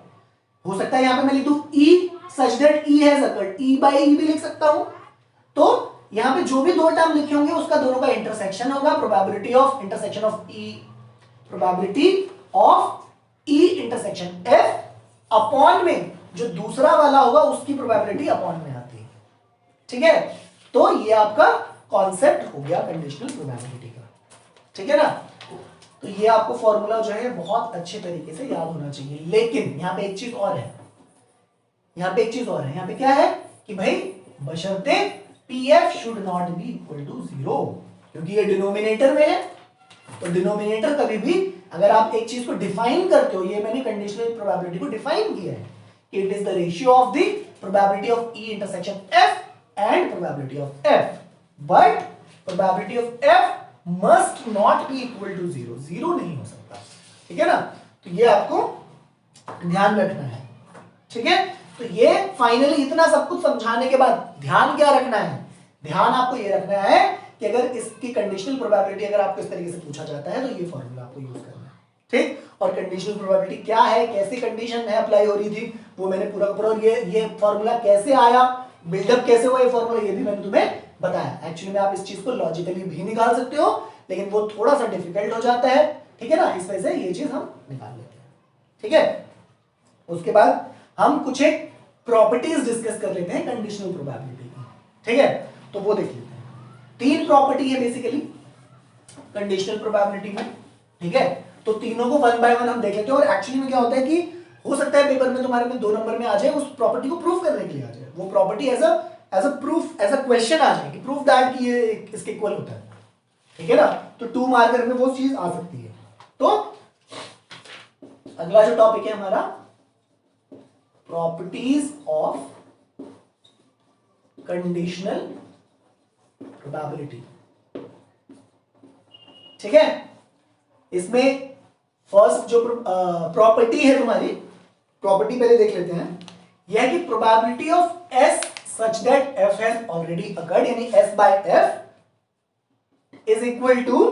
हो सकता है यहां पे मैं लिख दूं E such that E has occurred, E by E भी लिख सकता हूं। तो यहां पे जो भी 2 टर्म लिखे होंगे उसका दोनों का इंटरसेक्शन होगा, probability of intersection of E, probability of E intersection F upon में जो दूसरा वाला होगा उसकी प्रोबेबिलिटी अपॉन में आती है। ठीक है, तो ये आपका कॉन्सेप्ट हो गया कंडीशनल प्रोबेबिलिटी का। ठीक है ना, तो ये आपको फॉर्मूला जो है बहुत अच्छे तरीके से याद होना चाहिए। लेकिन यहां पे एक चीज और है, यहां पे एक चीज और है, यहां पे क्या है कि भाई बशर्ते PF should not be equal to 0, क्योंकि ये डिनोमिनेटर में है। तो डिनोमिनेटर कभी भी अगर आप एक चीज को डिफाइन करते हो, ये मैंने कंडीशनल प्रोबेबिलिटी को डिफाइन किया है कि it is the ratio of the probability of E intersection F and probability of F, but probability of F must not be equal to 0, 0 नहीं हो सकता। ठीक है ना, तो ये आपको ध्यान रखना है। ठीक है, तो ये फाइनली इतना सब कुछ समझाने के बाद ध्यान क्या रखना है? ध्यान आपको ये रखना है कि अगर इसकी कंडीशनल प्रोबेबिलिटी अगर आपको इस तरीके से पूछा जाता है तो ये फॉर्मूला आपको यूज करना है, ठीक। और कंडीशनल प्रोबेबिलिटी क्या है, कैसी कंडीशन है अप्लाई हो रही थी, वो मैंने पूरा पूरा, और ये फॉर्मूला कैसे आया, बिल्डअप कैसे हुआ ये फॉर्मूला, ये भी मैंने तुम्हें बताया। एक्चुअली में आप इस चीज को लॉजिकली भी निकाल सकते हो, लेकिन वो थोड़ा सा डिफिकल्ट हो जाता है, ठीक है ना, इस वजह से ये चीज हम निकाल लेते हैं, ठीक है। उसके बाद हम कुछ एक प्रॉपर्टीज डिस्कस कर लेते हैं कंडीशनल प्रोबेबिलिटी की, ठीक है। तो वो देख लेते हैं। 3 प्रॉपर्टी है बेसिकली कंडीशनल प्रोबेबिलिटी में, ठीक है। तो तीनों को वन बाय वन हम देख लेते हैं। और एक्चुअली में क्या होता है कि हो सकता है पेपर में तुम्हारे में 2 नंबर में आ जाए, उस प्रॉपर्टी को प्रूव करने के लिए आ जाए, वो property as a proof, as a question आ जाए कि प्रूफ दैट कि ये इसके इक्वल होता है, ठीक है ना। तो 2 मार्कर में वो चीज आ सकती है। तो अगला जो टॉपिक है हमारा, प्रॉपर्टीज ऑफ कंडीशनल प्रोबेबिलिटी, ठीक है। इसमें फर्स्ट जो प्रॉपर्टी है तुम्हारी, प्रॉपर्टी पहले देख लेते हैं, यह है कि probability of S such that F has already occurred, यानी S by F is equal to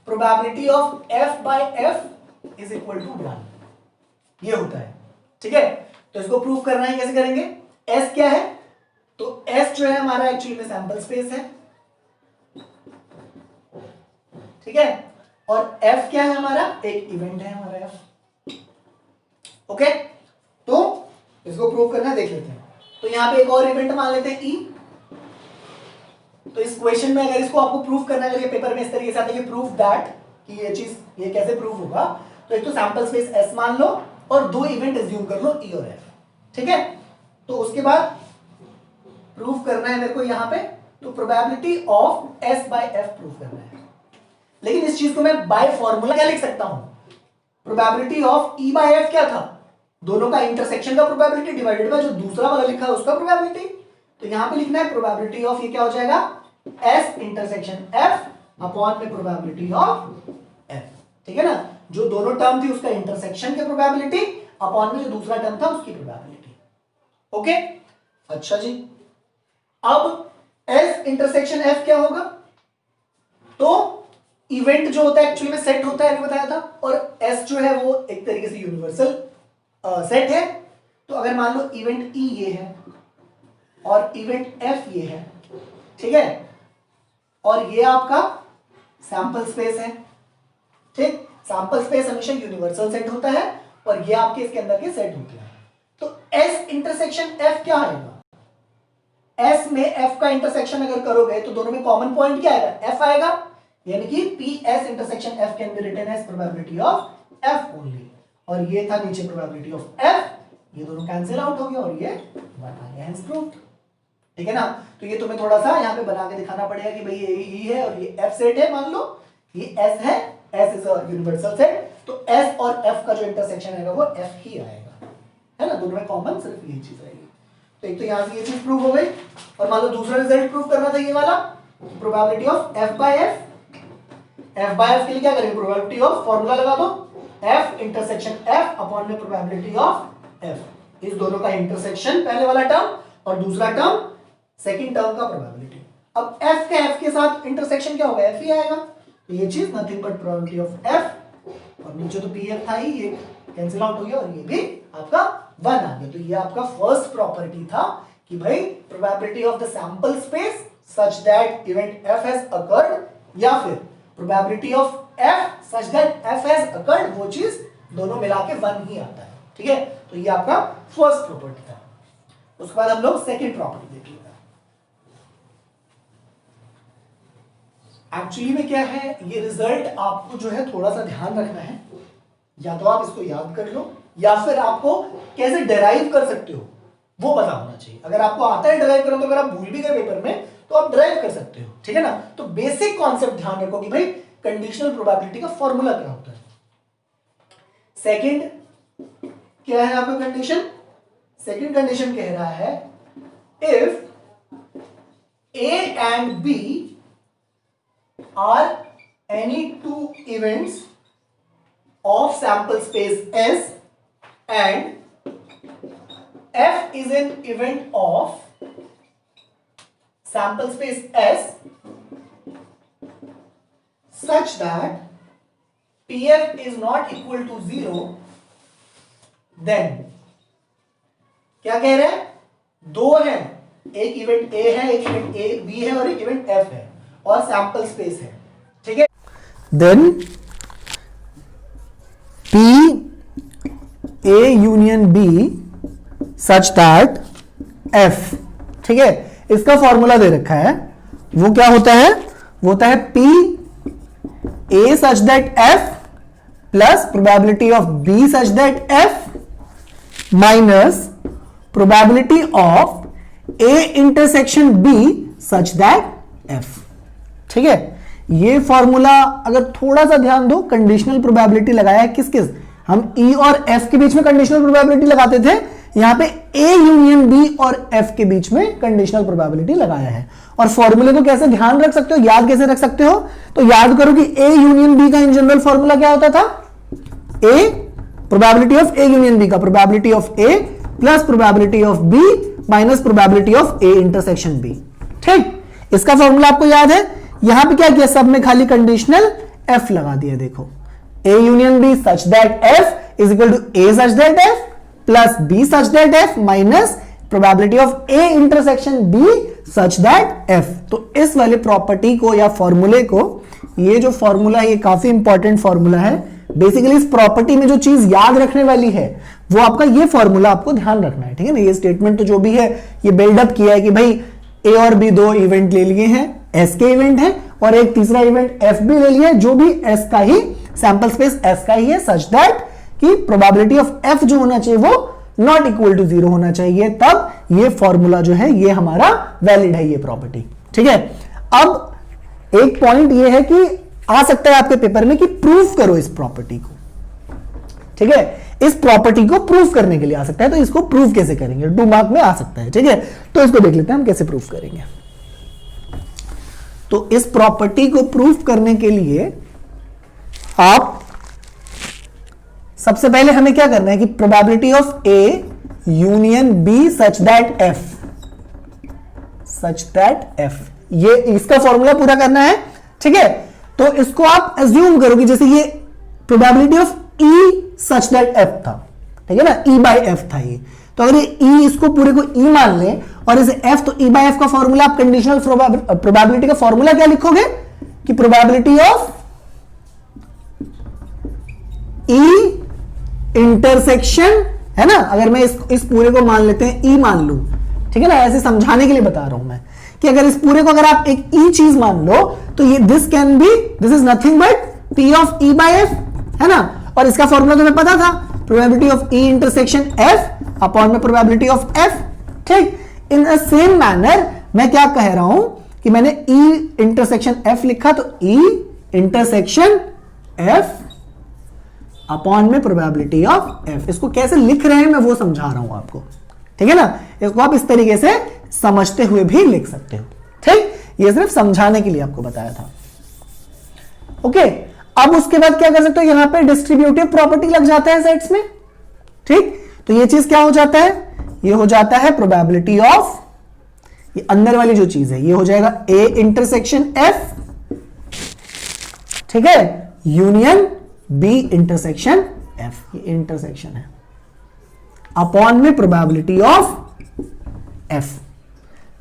probability of F by F is equal to 1, ये होता है, ठीक है। तो इसको प्रूव करना है, कैसे करेंगे, एस क्या है, तो एस जो है हमारा एक्चुअली में सैंपल स्पेस है, ठीक है। और एफ क्या है हमारा, एक इवेंट है हमारा एफ, ओके। तो इसको प्रूव करना है, देख लेते हैं। तो यहां पे एक और इवेंट मान लेते हैं ई। तो इस क्वेश्चन में अगर इसको आपको प्रूव करना है, अगर ये पेपर में इस तरीके से आता है कि प्रूफ दैट, कि ये चीज ये कैसे प्रूव होगा, तो एक तो सैंपल स्पेस एस मान लो और 2 इवेंट एज्यूम कर लो ई और एफ, ठीक है। तो उसके बाद प्रूव करना है मेरे को यहां पे, तो probability of S by F prove करना है। लेकिन इस चीज को मैं बाय फॉर्मूला क्या लिख सकता हूं, probability of E by F क्या था, दोनों का इंटरसेक्शन का प्रोबेबिलिटी डिवाइडेड बाय जो दूसरा वाला लिखा है उसका प्रोबेबिलिटी। तो यहां पे लिखना है प्रोबेबिलिटी ऑफ, ये क्या हो जाएगा, एस इंटरसेक्शन एफ अपॉन में प्रोबेबिलिटी ऑफ एफ, ठीक है ना। जो दोनों टर्म थी उसका इंटरसेक्शन के प्रोबेबिलिटी अपॉन में जो दूसरा टर्म था उसकी प्रोबेबिलिटी, ओके। अच्छा जी, अब एस इंटरसेक्शन एफ क्या होगा, तो इवेंट जो होता है एक्चुअली में सेट होता है, अभी बताया था, और एस जो है वो एक तरीके से यूनिवर्सल सेट है। तो अगर मान लो इवेंट ई ये है और इवेंट एफ ये है, ठीक है, और ये आपका सैंपल स्पेस है, ठीक। सैंपल स्पेस हमेशा यूनिवर्सल सेट होता है और ये आपके इसके अंदर के सेट होते हैं। तो एस इंटरसेक्शन एफ क्या आएगा, एस में एफ का इंटरसेक्शन अगर करोगे तो दोनों में कॉमन पॉइंट क्या आएगा, एफ आएगा, यानी कि P S intersection F can be written as probability of F only, और ये था नीचे प्रोबेबिलिटी ऑफ एफ, ये दोनों कैंसिल आउट हो गया और ये 1 आ गया, हेंस प्रूव्ड, ठीक है ना। तो ये तुम्हें थोड़ा सा यहाँ पे बना के दिखाना पड़ेगा कि भाई ये ई है और ये एफ सेट है, मान लो ये एस है, S is a universal set, तो एस और एफ का जो इंटरसेक्शन आएगा वो एफ ही आएगा, है ना, दोनों में कॉमन सिर्फ ये चीज आएगी। तो एक तो यहां से ये चीज प्रूव हो गई, और मान लो दूसरा रिजल्ट प्रूव करना था ये वाला, probability of F by F, F by F के लिए क्या करेंगे, प्रोबेबिलिटी ऑफ, फॉर्मूला लगा दो, एफ इंटरसेक्शन एफ अपॉन में प्रोबेबिलिटी ऑफ एफ, इस दोनों का इंटरसेक्शन पहले वाला टर्म और दूसरा टर्म सेकंड टर्म का प्रोबेबिलिटी। अब एफ के एफ के साथ इंटरसेक्शन क्या होगा, एफ ही आएगा, तो ये चीज nothing but probability of F, और नीचे तो पी एफ था ही, ये कैंसिल आउट हो गया और ये भी आपका 1 आ गया। तो ये आपका फर्स्ट प्रॉपर्टी था कि भाई probability of the sample space such that event F has occurred, या फिर probability of F such that F has occurred, वो चीज दोनों मिला के 1 ही आता है, ठीक है। तो ये आपका फर्स्ट प्रॉपर्टी था। उसके बाद हम लोग सेकंड प्रॉपर्टी देखेंगे। एक्चुअली में क्या है, ये रिजल्ट आपको जो है थोड़ा सा ध्यान रखना है, या तो आप इसको याद कर लो या फिर आपको कैसे डिराइव कर सकते हो वो पता होना चाहिए। अगर आपको आता है डिराइव करना, तो अगर आप भूल भी गए पेपर में तो आप डिराइव कर सकते हो, ठीक है ना। तो बेसिक कॉन्सेप्ट ध्यान रखो कि भाई कंडीशनल प्रोबेबिलिटी का फॉर्मूला क्या होता है। सेकंड क्या है आपका कंडीशन, सेकंड कंडीशन कह रहा है if A and B are any 2 events of sample space S and F is an event of sample space S, such that PF is not equal to 0, then क्या कह रहे हैं, दो है, एक इवेंट A है, एक इवेंट A B है और एक इवेंट F है और सैंपल स्पेस है, ठीक है। Then P A union B such that F, ठीक है, इसका फॉर्मूला दे रखा है, वो क्या होता है, वो होता है P A such that F plus probability of B such that F minus probability of A intersection B such that F, ठीक है। ये फॉर्मूला अगर थोड़ा सा ध्यान दो, कंडीशनल प्रोबेबिलिटी लगाया है, किस किस, हम E और F के बीच में कंडीशनल प्रोबेबिलिटी लगाते थे, यहां पे A यूनियन B और F के बीच में कंडीशनल प्रोबेबिलिटी लगाया है। और फॉर्मूले को कैसे ध्यान रख सकते हो, याद कैसे रख सकते हो, तो याद करो कि A यूनियन B का इन जनरल फॉर्मूला क्या होता था, A probability of A union B का probability of A plus probability of B minus probability of A intersection B, ठीक। इसका फॉर्मूला आपको याद है। यहां पे क्या किया, सब में खाली कंडीशनल F लगा दिया, देखो A union B such that F is equal to A such that F plus B such that F minus probability of A intersection B such that F। तो इस वाले प्रॉपर्टी को या फॉर्मूले को, ये जो फॉर्मूला है ये काफी इंपॉर्टेंट फॉर्मूला है। बेसिकली इस प्रॉपर्टी में जो चीज याद रखने वाली है वो आपका ये फॉर्मूला आपको ध्यान रखना है, ठीक है ना। ये स्टेटमेंट तो जो भी है ये बिल्डअप किया है कि भाई A और B दो इवेंट ले लिए हैं, S के इवेंट है, और एक तीसरा इवेंट F भी ले लिया है जो भी S का ही सैंपल स्पेस S का ही है, सच दैट कि प्रोबेबिलिटी ऑफ F जो होना चाहिए वो नॉट इक्वल टू 0 होना चाहिए, तब ये फॉर्मूला जो है ये हमारा वैलिड है, ये प्रॉपर्टी, ठीक है। अब एक पॉइंट ये है कि आ सकता है आपके पेपर में कि प्रूफ करो इस प्रॉपर्टी को, ठीक है, इस प्रॉपर्टी को प्रूफ करने के लिए आ सकता है, तो इसको प्रूफ कैसे करेंगे, 2 मार्क में आ सकता है, ठीक है। तो इसको देख लेते हैं हम कैसे प्रूफ करेंगे। तो इस प्रॉपर्टी को प्रूफ करने के लिए आप सबसे पहले हमें क्या करना है कि probability of A union B such that F, ये इसका फॉर्मूला पूरा करना है, ठीक है। तो इसको आप एज्यूम करो कि जैसे ये probability of E such that F था, ठीक है ना, E बाय F था ये, तो अगर ये E इसको पूरे को E मान ले और इसे F, तो E बाय F का फॉर्मूला आप कंडीशनल प्रोबेबिलिटी का फॉर्मूला क्या लिखोगे कि प्रोबेबिलिटी ऑफ E इंटरसेक्शन, है ना। अगर मैं इस पूरे को मान लेते हैं E मान लूं, ठीक है ना, ऐसे समझाने के लिए बता रहा हूं मैं कि अगर इस पूरे को अगर आप एक E चीज मान लो तो ये this is nothing but P of E by F, है ना। और इसका फॉर्मूला तुम्हें पता था, probability of E intersection F upon में प्रोबेबिलिटी ऑफ F, ठीक। इन अ सेम मैनर मैं क्या कह रहा हूं कि मैंने E इंटरसेक्शन F लिखा, तो E इंटरसेक्शन F अपॉन में प्रोबेबिलिटी ऑफ F, इसको कैसे लिख रहे हैं मैं वो समझा रहा हूं आपको, ठीक है ना। इसको आप इस तरीके से समझते हुए भी लिख सकते हो, ठीक। ये सिर्फ समझाने के लिए आपको बताया था, ओके। अब उसके बाद क्या कर सकते हो, यहां पे डिस्ट्रीब्यूटिव प्रॉपर्टी लग जाता है सेट्स में, ठीक। तो ये चीज क्या हो जाता है, ये हो जाता है प्रोबेबिलिटी ऑफ, ये अंदर वाली जो चीज है ये हो जाएगा A इंटरसेक्शन F, ठीक है, यूनियन B इंटरसेक्शन F, ये इंटरसेक्शन है, अपॉन में प्रोबेबिलिटी ऑफ F,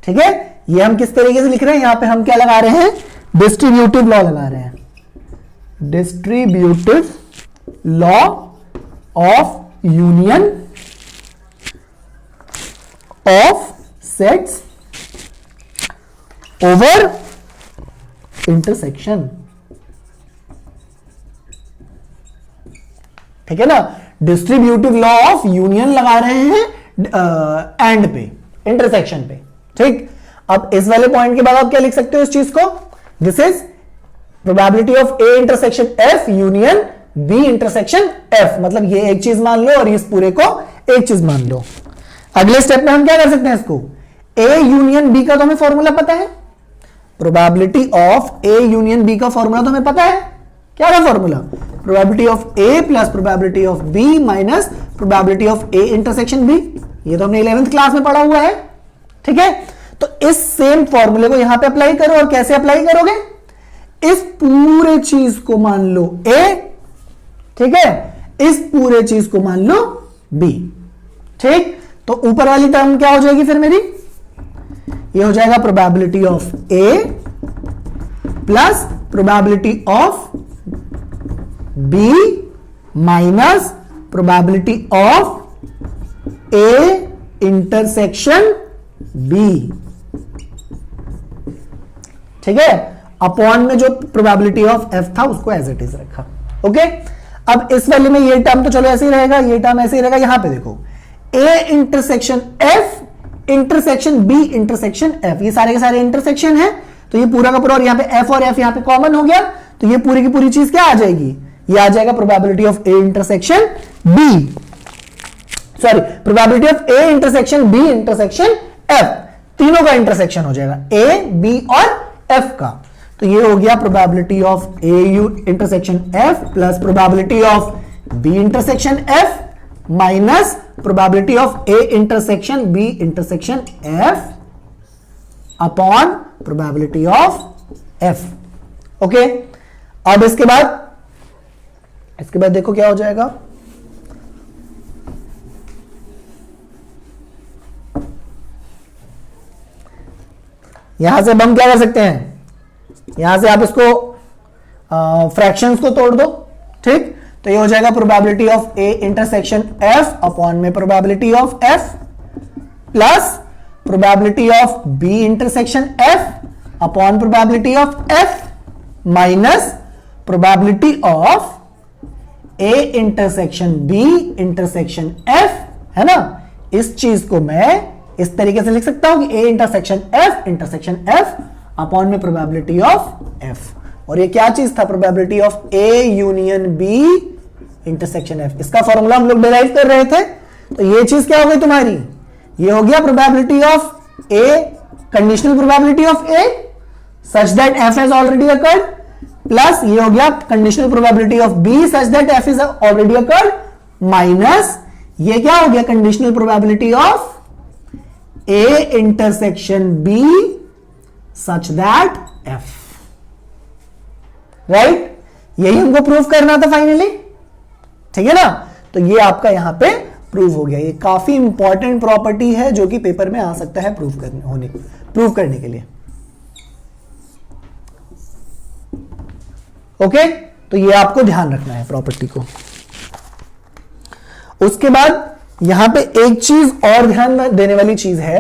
ठीक है। ये हम किस तरीके से लिख रहे हैं, यहां पे हम क्या लगा रहे हैं, डिस्ट्रीब्यूटिव लॉ लगा रहे हैं, distributive law of union of sets over intersection, ठीक है ना। डिस्ट्रीब्यूटिव लॉ ऑफ यूनियन लगा रहे हैं एंड पे, इंटरसेक्शन पे, ठीक। अब इस वाले पॉइंट के बाद आप क्या लिख सकते हो इस चीज को, this is probability of A intersection F union B intersection F, मतलब ये एक चीज मान लो और इस पूरे को एक चीज मान लो। अगले स्टेप में हम क्या कर सकते हैं, इसको A यूनियन B का तो हमें फॉर्मूला पता है, probability of A union B का फॉर्मूला तो हमें पता है, क्या था formula, probability of A plus probability of B minus probability of A intersection B, ये तो हमने 11th क्लास में पढ़ा हुआ है, ठीक है। तो इस सेम फॉर्मूले को यहां पे अप्लाई करो, और कैसे अप्लाई करोगे, इस पूरे चीज को मान लो A, ठीक है, इस पूरे चीज को मान लो B, ठीक। तो ऊपर वाली टर्म क्या हो जाएगी फिर मेरी, ये हो जाएगा probability of A plus probability of B minus probability of A intersection B, ठीक है। अपॉन में जो प्रोबेबिलिटी ऑफ F था उसको एज इट इज रखा, ओके। अब इस वाले में ये टर्म तो चलो ऐसे ही रहेगा, ये टर्म ऐसे ही रहेगा। यहां पे देखो A intersection F intersection B intersection F, ये सारे के सारे इंटरसेक्शन है, तो ये पूरा का पूरा, और यहां पे F और F यहां पे कॉमन हो गया, तो ये पूरी की पूरी चीज क्या आ जाएगी, ये आ जाएगा probability of A intersection B, sorry probability of A intersection B intersection F, तीनों का इंटरसेक्शन हो जाएगा A B और F का। तो ये हो गया probability of A intersection F plus probability of B intersection F minus probability of A intersection B intersection F upon probability of F, okay. अब इसके बाद देखो क्या हो जाएगा, यहां से हम क्या कर सकते हैं, यहां से आप इसको फ्रैक्शंस को तोड़ दो, ठीक। तो ये हो जाएगा probability of A intersection F upon में probability of F plus probability of B intersection F upon probability of F minus probability of A intersection B intersection F, है ना। इस चीज को मैं इस तरीके से लिख सकता हूं कि A इंटरसेक्शन F अपॉन में प्रोबेबिलिटी ऑफ F, और ये क्या चीज था, probability of A union B intersection F, इसका फॉर्मूला हम लोग डिराइव कर रहे थे। तो ये चीज क्या हो गई तुम्हारी, ये हो गया probability of A, conditional probability of A such that F has already occurred, plus ये हो गया conditional probability of B such that F is already occurred, minus ये क्या हो गया conditional probability of A intersection B such that F, right. यही हमको prove करना था फाइनली, ठीक है ना। तो ये आपका यहां पे प्रूव हो गया। ये काफी इंपॉर्टेंट प्रॉपर्टी है जो कि पेपर में आ सकता है प्रूव करने के लिए, ओके। तो ये आपको ध्यान रखना है प्रॉपर्टी को। उसके बाद यहां पे एक चीज और ध्यान देने वाली चीज है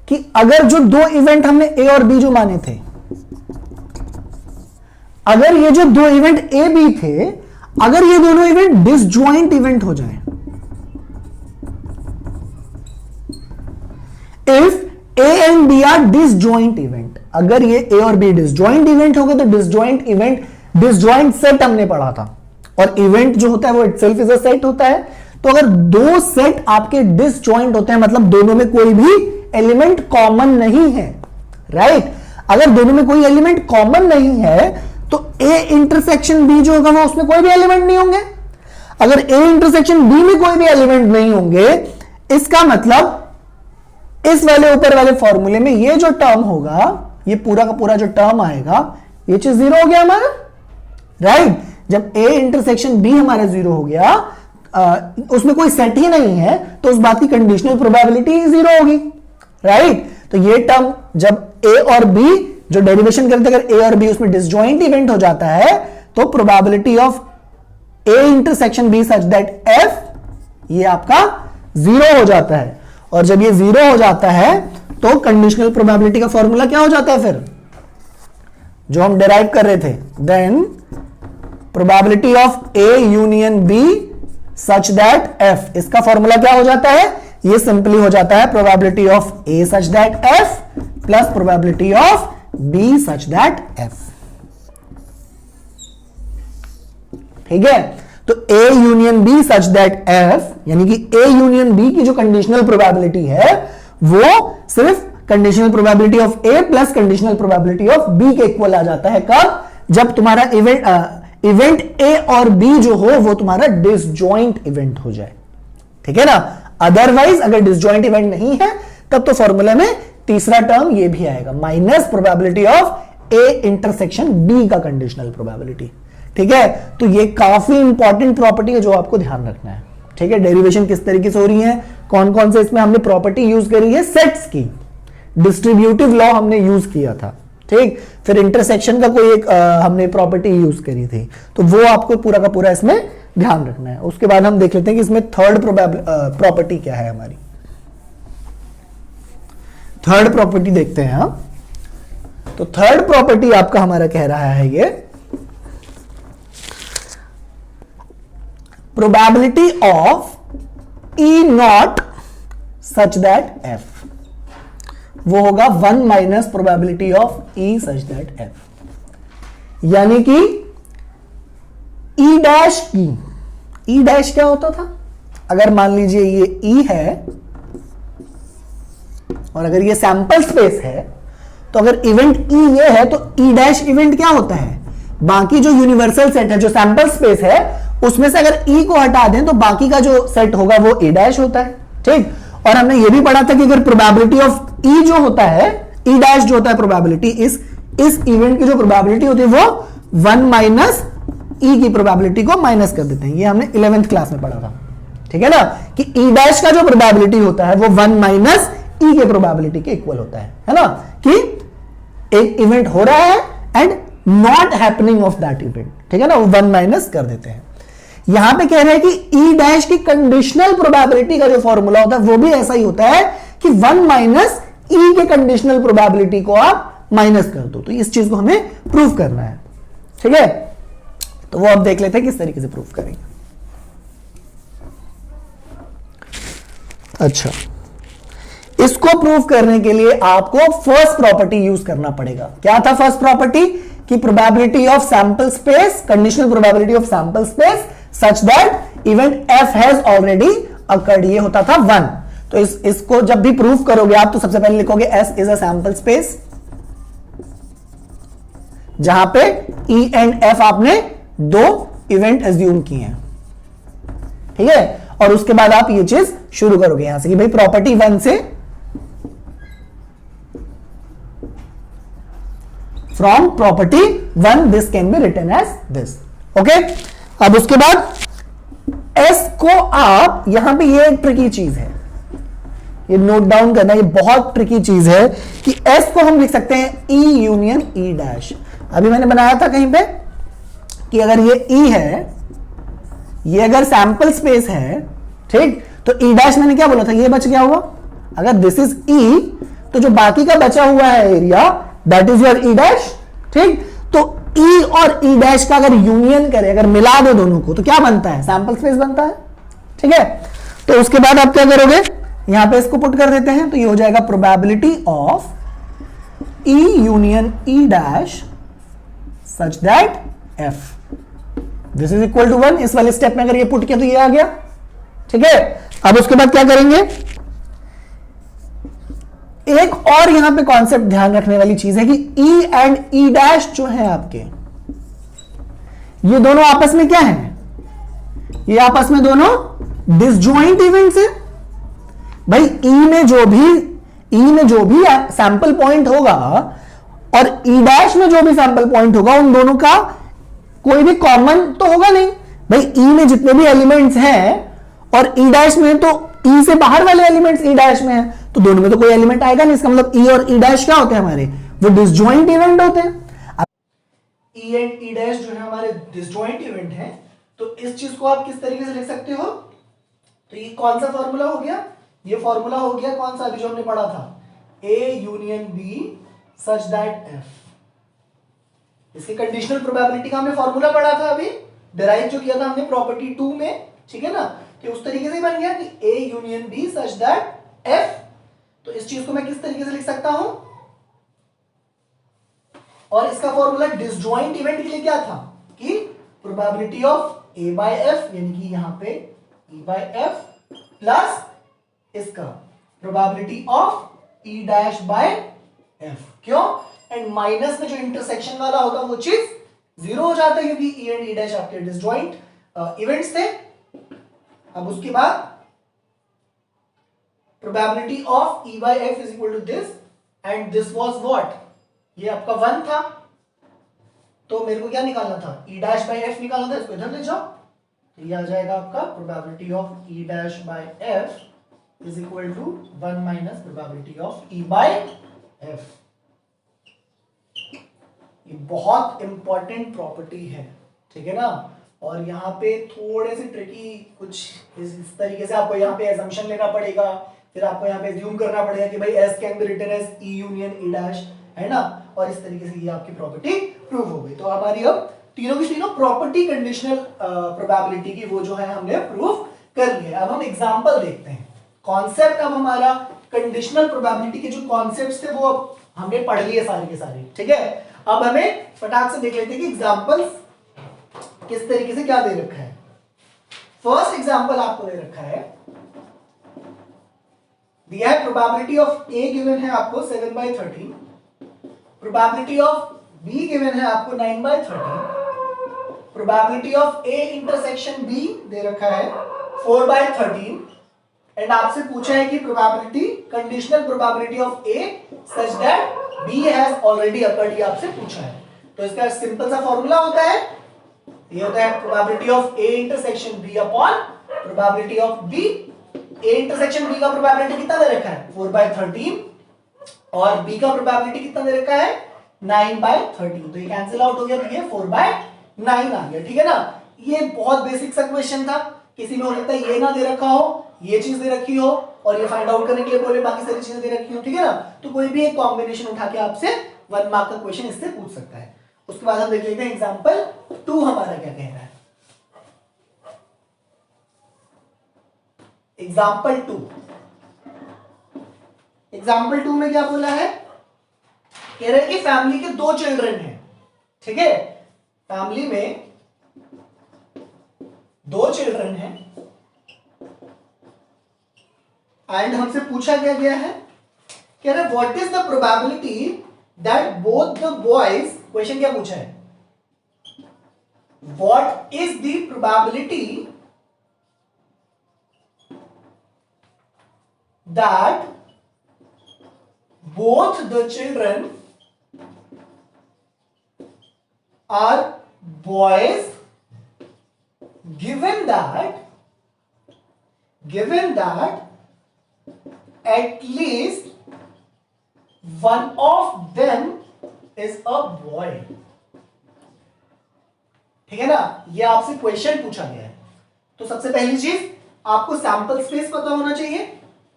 कि अगर जो दो इवेंट हमने A और B जो माने थे, अगर ये जो दो इवेंट A B थे, अगर ये दोनों इवेंट डिसजॉइंट इवेंट हो जाए, if A and B are disjoint event, अगर ये A और B डिसजॉइंट इवेंट होगा तो डिसजॉइंट इवेंट, डिसजॉइंट सेट हमने पढ़ा था, और इवेंट जो होता है वो इटसेल्फ इज अ सेट होता है। तो अगर दो सेट आपके डिसजॉइंट होते हैं, मतलब दोनों में कोई भी एलिमेंट कॉमन नहीं है, राइट। अगर दोनों में कोई एलिमेंट कॉमन नहीं है तो A इंटरसेक्शन B जो होगा वो उसमें कोई भी एलिमेंट नहीं होंगे। अगर A इंटरसेक्शन B में कोई भी एलिमेंट नहीं होंगे, इसका मतलब इस वाले ऊपर वाले फॉर्मूले में ये जो टर्म होगा, ये पूरा का पूरा जो टर्म आएगा, ये चीज जीरो हो गया हमारा, राइट। जब A इंटरसेक्शन B हमारा जीरो हो गया, उसमें कोई सेट ही नहीं है, तो उस बात की कंडीशनल प्रोबेबिलिटी जीरो होगी, राइट। तो ये टर्म जब A और B जो डेरिवेशन करते, अगर A और B उसमें डिसजॉइंट इवेंट हो जाता है, तो probability of A intersection B such that F ये आपका जीरो हो जाता है। और जब ये जीरो हो जाता है तो कंडीशनल प्रोबेबिलिटी का फॉर्मूला क्या हो जाता है फिर, जो हम डिराइव कर रहे थे, then probability of A union B such that F, इसका फॉर्मूला क्या हो जाता है, ये सिंपली हो जाता है probability of A such that F plus probability of B such that F, ठीक है। तो A union B such that F, यानी कि A यूनियन B की जो कंडीशनल प्रोबेबिलिटी है वो सिर्फ conditional probability of A plus conditional probability of B के इक्वल आ जाता है। कब, जब तुम्हारा इवेंट A और B जो हो वो तुम्हारा डिसजॉइंट इवेंट हो जाए, ठीक है ना। अदरवाइज अगर डिसजॉइंट इवेंट नहीं है तब तो फॉर्मूला में तीसरा टर्म ये भी आएगा, minus probability of A intersection B का कंडीशनल प्रोबेबिलिटी। ठीक है, तो ये काफी इंपॉर्टेंट प्रॉपर्टी है जो आपको ध्यान रखना है। ठीक है, डेरिवेशन किस तरीके से हो रही है, कौन कौन से इसमें हमने प्रॉपर्टी यूज करी है, सेट्स की, डिस्ट्रीब्यूटिव लॉ हमने यूज किया था। ठीक, फिर इंटरसेक्शन का कोई एक हमने प्रॉपर्टी यूज करी थी, तो वो आपको पूरा का पूरा इसमें ध्यान रखना है। उसके बाद हम देख लेते हैं कि इसमें थर्ड प्रॉपर्टी क्या है हमारी। थर्ड प्रॉपर्टी देखते हैं हम। तो थर्ड प्रॉपर्टी आपका हमारा कह रहा है ये probability of E not such that F, वो होगा 1 minus probability of E such that F. यानी कि ई डैश की, ई डैश क्या होता था, अगर मान लीजिए ये ई है और अगर ये सैंपल स्पेस है, तो अगर इवेंट ई ये है तो ई डैश इवेंट क्या होता है, बाकी जो यूनिवर्सल सेट है जो सैंपल स्पेस है उसमें से अगर ई को हटा दें तो बाकी का जो सेट होगा वो ई डैश होता है। ठीक, और हमने ये भी पढ़ा था कि अगर प्रोबेबिलिटी ऑफ ई जो होता है, ई डैश जो होता है प्रोबेबिलिटी, इस इवेंट की जो प्रोबेबिलिटी होती है वो 1 माइनस ई की प्रोबेबिलिटी को माइनस कर देते हैं। ये हमने 11th क्लास में पढ़ा था। ठीक है ना, कि ई डैश का जो प्रोबेबिलिटी होता है वो 1 माइनस ई के प्रोबेबिलिटी के इक्वल होता है ना, कि एक इवेंट हो रहा है and not happening of that event. ठीक है ना, वो 1 माइनस कर देते हैं। यहां पे कह रहे हैं कि ई डैश की कंडीशनल प्रोबेबिलिटी का जो फॉर्मूला होता है वो भी ऐसा ही होता है कि 1 माइनस ई के कंडीशनल प्रोबेबिलिटी को आप माइनस कर दो। तो इस चीज को हमें प्रूव करना है। ठीक है, तो वो अब देख लेते हैं किस तरीके से प्रूव करेंगे। अच्छा, इसको प्रूव करने के लिए आपको फर्स्ट प्रॉपर्टी यूज करना पड़ेगा। क्या था फर्स्ट प्रॉपर्टी, कि probability of sample space, conditional probability of sample space such that event F has already occurred, ये होता था 1। तो इसको जब भी प्रूव करोगे आप तो सबसे पहले लिखोगे S is a sample space जहां पे ई एंड एफ आपने 2 इवेंट एज्यूम किए हैं। ठीक है, और उसके बाद आप ये चीज शुरू करोगे यहां से कि भाई प्रॉपर्टी 1 से, from property 1 this can be written as this. Okay, अब उसके बाद एस को आप यहां पे, ये एक ट्रिकी चीज है, ये नोट डाउन करना, ये बहुत ट्रिकी चीज है कि एस को हम लिख सकते हैं ई यूनियन ई डैश। अभी मैंने बनाया था कहीं पे कि अगर ये ई है, ये अगर सैंपल स्पेस है, ठीक, तो ई डैश मैंने क्या बोला था, ये बच गया हुआ। अगर दिस इज ई तो जो बाकी का बचा हुआ है area that is your E dash. ठीक, तो ई और ई डैश का अगर यूनियन करें, अगर मिला दे दोनों को, तो क्या बनता है, सैंपल स्पेस बनता है। ठीक है, तो उसके बाद आप क्या करोगे, यहां पे इसको पुट कर देते हैं, तो ये हो जाएगा probability of E union E dash such that F this is equal to 1। इस वाले स्टेप में अगर ये पुट किया तो ये आ गया। ठीक है, अब उसके बाद क्या करेंगे, एक और यहां पे कॉन्सेप्ट ध्यान रखने वाली चीज है कि ई एंड ई डैश जो है आपके, ये दोनों आपस में क्या है, ये आपस में दोनों डिसजॉइंट इवेंट्स है। भाई ई में जो भी सैंपल पॉइंट होगा और ई डैश में जो भी सैंपल पॉइंट होगा, उन दोनों का कोई भी कॉमन तो होगा नहीं। भाई ई में जितने भी एलिमेंट्स हैं और ई डैश में, तो ई से बाहर वाले एलिमेंट्स ई डैश में हैं, तो दोनों में तो कोई एलिमेंट आएगा नहीं। इसका मतलब ई और ई डैश क्या होते हैं हमारे, वो डिसजॉइंट इवेंट होते हैं। ई एंड ई डैश जो है हमारे डिसजॉइंट इवेंट हैं, तो इस चीज को आप किस तरीके से लिख सकते हो, तो ये कौन सा फॉर्मूला हो गया, ये फॉर्मूला हो गया कौन सा, अभी जो हमने पढ़ा था, A union B such that F. इसकी कंडीशनल प्रोबेबिलिटी का हमने फॉर्मूला पढ़ा था अभी, डिराइव जो किया था हमने प्रॉपर्टी 2 में। ठीक है ना, कि उस तरीके से बन गया कि A union B such that F. तो इस चीज को मैं किस तरीके से लिख सकता हूं, और इसका फॉर्मूला डिसजॉइंट इवेंट के लिए क्या था, कि probability of A by F, यानी कि यहां पे ई बाय एफ प्लस इसका probability of E dash by F. क्यों, एंड माइनस में जो इंटरसेक्शन वाला होगा वो चीज 0 हो जाता है, क्योंकि ई एंड ई डैश आपके डिसजॉइंट इवेंट्स थे। अब उसके बाद probability of E by F is equal to this, and this was what, ये आपका 1 था। तो मेरे को क्या निकालना था, ई डैश बाई एफ निकालना था, इसको इधर ले जाओ, तो ये आ जाएगा आपका probability of E dash by F is equal to 1 minus probability of E by F. ये बहुत इंपॉर्टेंट प्रॉपर्टी है, ठीक है ना। और यहाँ पे थोड़े से ट्रिकी कुछ इस तरीके से आपको यहाँ पे एजम्पशन लेना पड़ेगा, फिर आपको यहाँ पे एज्यूम करना पड़ेगा कि भाई S can be written as E union E dash, है ना, और इस तरीके से ये आपकी प्रॉपर्टी प्रूव हो गई। तो हमारी अब तीनों की तीनों प्रॉपर्टी कंडीशनल प्रोबेबिलिटी की वो जो है हमने प्रूव कर ली है। अब हम एग्जांपल देखते हैं। कॉन्सेप्ट अब हमारा कंडीशनल प्रोबेबिलिटी के जो कॉन्सेप्ट्स थे वो अब हमने पढ़ लिए सारे के सारे, ठीक है। अब हमें फटाक से देख लेते हैं कि एग्जांपल्स किस तरीके से क्या दे रखा है। फर्स्ट एग्जांपल आपको दे रखा है, दिया है प्रोबेबिलिटी ऑफ ए गिवन है आपको 7/13, प्रोबेबिलिटी ऑफ बी गिवन है आपको 9/13, probability of A intersection B दे रखा है 4/13, एंड आपसे पूछा है कि probability conditional probability of A such that B has already occurred, ये आपसे पूछा है। तो इसका सिंपल सा फॉर्मूला होता है, ये होता है probability of A intersection B upon probability of B. A intersection B का प्रोबेबिलिटी कितना दे रखा है 4/13 और बी का प्रोबेबिलिटी कितना दे रखा है 9/13, तो ये कैंसिल आउट हो गया, तो ये 4/9 आ गया, ठीक है ना। ये बहुत बेसिक सा क्वेश्चन था, किसी में हो सकता है ये ना दे रखा हो, ये चीज दे रखी हो और ये फाइंड आउट करने के लिए बोले बाकी सारी चीजें दे रखी हो, ठीक है ना। तो कोई भी एक कॉम्बिनेशन उठा के आपसे 1 मार्क का क्वेश्चन इससे पूछ सकता है। उसके बाद हम देख लेते हैं एग्जांपल 2 हमारा क्या कह रहा है। एग्जांपल 2 में क्या बोला है, कह रहे हैं कि फैमिली के 2 चिल्ड्रन हैं, ठीक है। फैमिली में 2 चिल्ड्रन हैं एंड हमसे पूछा क्या गया है, कह रहे what is the probability that both the boys, question क्या पूछा है, what is the probability that both the children are boys given that at least one of them is a boy, ठीक है ना। ये आपसे क्वेश्चन पूछा गया है, तो सबसे पहली चीज आपको सैंपल स्पेस पता होना चाहिए,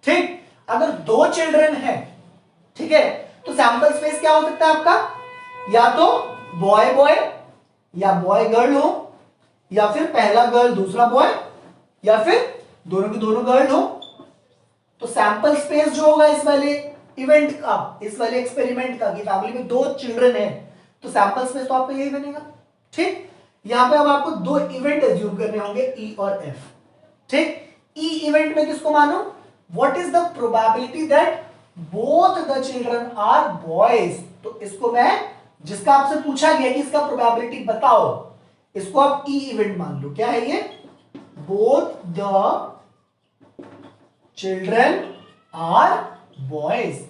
ठीक। अगर 2 चिल्ड्रन हैं, ठीक है, तो सैंपल स्पेस क्या हो सकता है आपका, या तो बॉय बॉय या बॉय गर्ल हो, या फिर पहला गर्ल दूसरा बॉय, या फिर दोनों की दोनों गर्ल हो। तो सैंपल स्पेस जो होगा इस वाले इवेंट का, इस वाले एक्सपेरिमेंट का, कि फैमिली में 2 चिल्ड्रन है, तो सैंपल स्पेस तो आपका यही बनेगा, ठीक। यहां पे अब आपको 2 इवेंट एज्यूम करने होंगे, ई और एफ, ठीक। ई इवेंट में किसको मानो, what is the probability that both the children are boys. तो इसको मैं, जिसका आपसे पूछा गया कि इसका प्रोबेबिलिटी बताओ, इसको आप ई इवेंट मान लो। क्या है ये, both the children are boys.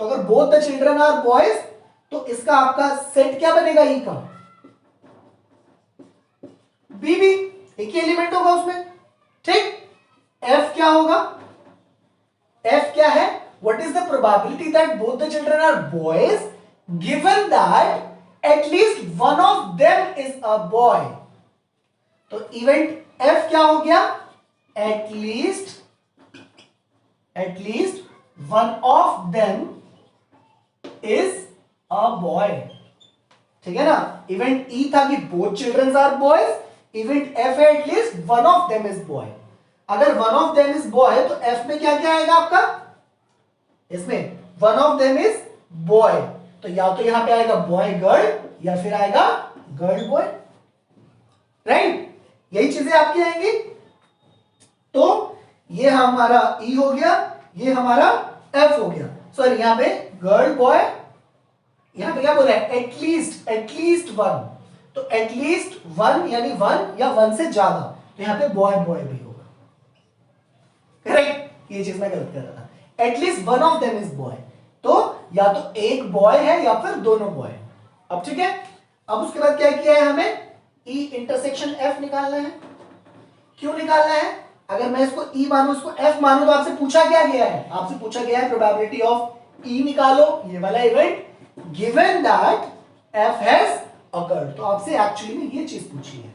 तो अगर both the children are boys तो इसका आपका सेट क्या बनेगा, ई का बी, एक ही एलिमेंट होगा उसमें, ठीक। एफ क्या होगा, एफ क्या है, what is the probability that both the children are boys given that at least one of them is a boy। तो इवेंट F क्या हो गया, at least one of them is a boy, ठीक है ना। Event E था कि both children are boys, event F है at least one of them is boy। अगर one of them is boy तो F में क्या क्या आएगा आपका, इसमें one of them is boy, तो या तो यहां पे आएगा बॉय गर्ल या फिर आएगा गर्ल बॉय, राइट। यही चीजें आपकी आएंगी। तो ये हमारा ई हो गया, ये हमारा एफ हो गया, सॉरी यहां पे गर्ल बॉय, यहां पे क्या बोल रहा है, एटलीस्ट वन, तो एटलीस्ट वन यानी 1 या 1 से ज्यादा, तो यहां पे बॉय बॉय भी होगा, करेक्ट। ये चीज मैं गलत कर रहा था, at least one of them is boy, तो या तो एक बॉय है या फिर दोनों बॉय। अब ठीक है, अब उसके बाद क्या किया है हमें, E इंटरसेक्शन F निकालना है। क्यों निकालना है, अगर मैं इसको E मानूं इसको F मानूं तो आपसे पूछा क्या गया है, आपसे पूछा गया है प्रोबेबिलिटी ऑफ E निकालो, ये वाला event, given that F has occurred. तो आपसे एक्चुअली में ये चीज पूछी है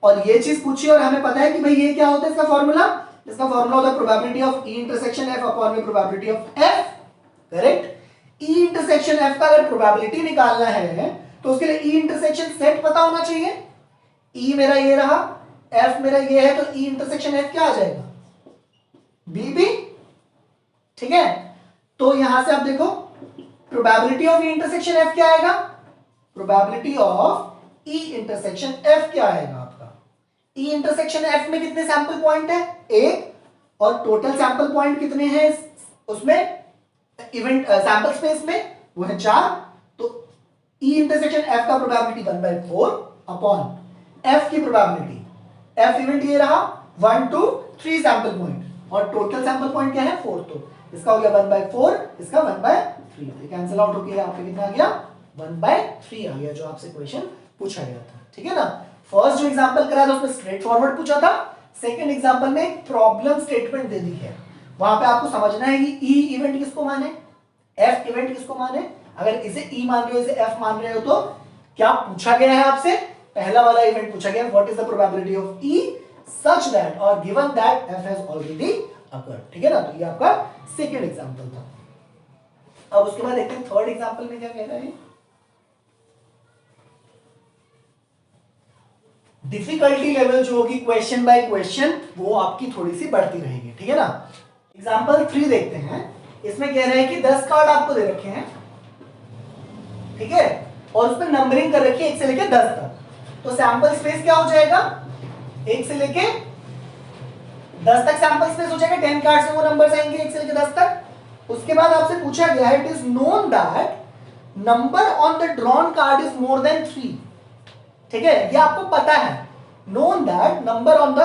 और ये चीज पूछी और हमें पता है कि भाई ये क्या होता है इसका फॉर्मूला, इसका फॉर्मूला होता है probability of E intersection F upon में probability of F, correct. E intersection F का अगर प्रोबेबिलिटी निकालना है तो उसके लिए E इंटरसेक्शन सेट पता होना चाहिए। E मेरा ये रहा, F मेरा ये है, तो E इंटरसेक्शन F क्या आ जाएगा, BB, ठीक है। तो यहां से आप देखो probability of E intersection F क्या आएगा, probability of E intersection F क्या आएगा आपका, E इंटरसेक्शन F में कितने सैंपल पॉइंट है, एक, और टोटल सैंपल पॉइंट कितने हैं उसमें, इवेंट सैंपल स्पेस में, वो है 4। तो E इंटरसेक्शन F का प्रोबेबिलिटी 1/4 अपॉन F की प्रोबेबिलिटी, F इवेंट ये रहा 1 2 3 सैंपल पॉइंट और टोटल सैंपल पॉइंट क्या है 4, तो इसका हो गया 1/4, इसका 1/3, ये कैंसिल आउट होके यहाँ पे कितना आ गया 1/3 आ गया, जो आपसे क्वेश्चन पूछा गया था, ठीक है ना। फर्स्ट जो एग्जांपल करा था उसमें स्ट्रेट फॉरवर्ड पूछा था, सेकंड एग्जांपल में एक प्रॉब्लम स्टेटमेंट दे दी है, वहां पे आपको समझना है कि E इवेंट किसको माने, F इवेंट किसको माने। अगर इसे E मान रहे हो इसे F मान रहे हो तो क्या पूछा गया है आपसे, पहला वाला इवेंट पूछा गया what is the probability of E such that और given that F has already occurred, ठीक है ना। तो ये आपका सेकंड एग्जांपल था। अब उसके बाद देखते हैं थर्ड एग्जांपल में क्या कह रहा है। डिफिकल्टी लेवल जो होगी क्वेश्चन बाय क्वेश्चन वो आपकी थोड़ी सी बढ़ती रहेगी, ठीक है ना। एग्जांपल 3 देखते हैं, इसमें कह रहे हैं कि 10 कार्ड आपको दे रखे हैं, ठीक है, और उसमें नंबरिंग कर रखी है 1 से लेकर 10 तक, तो सैंपल स्पेस क्या हो जाएगा 1 से लेके 10 तक सैंपल स्पेस हो जाएगा, 10 कार्ड्स में वो नंबर्स आएंगे 1 से लेके 10 तक। उसके बाद आपसे पूछा गया है it is known that number on the drawn card is more than 3, ठीक है, ये आपको पता है, known that number on the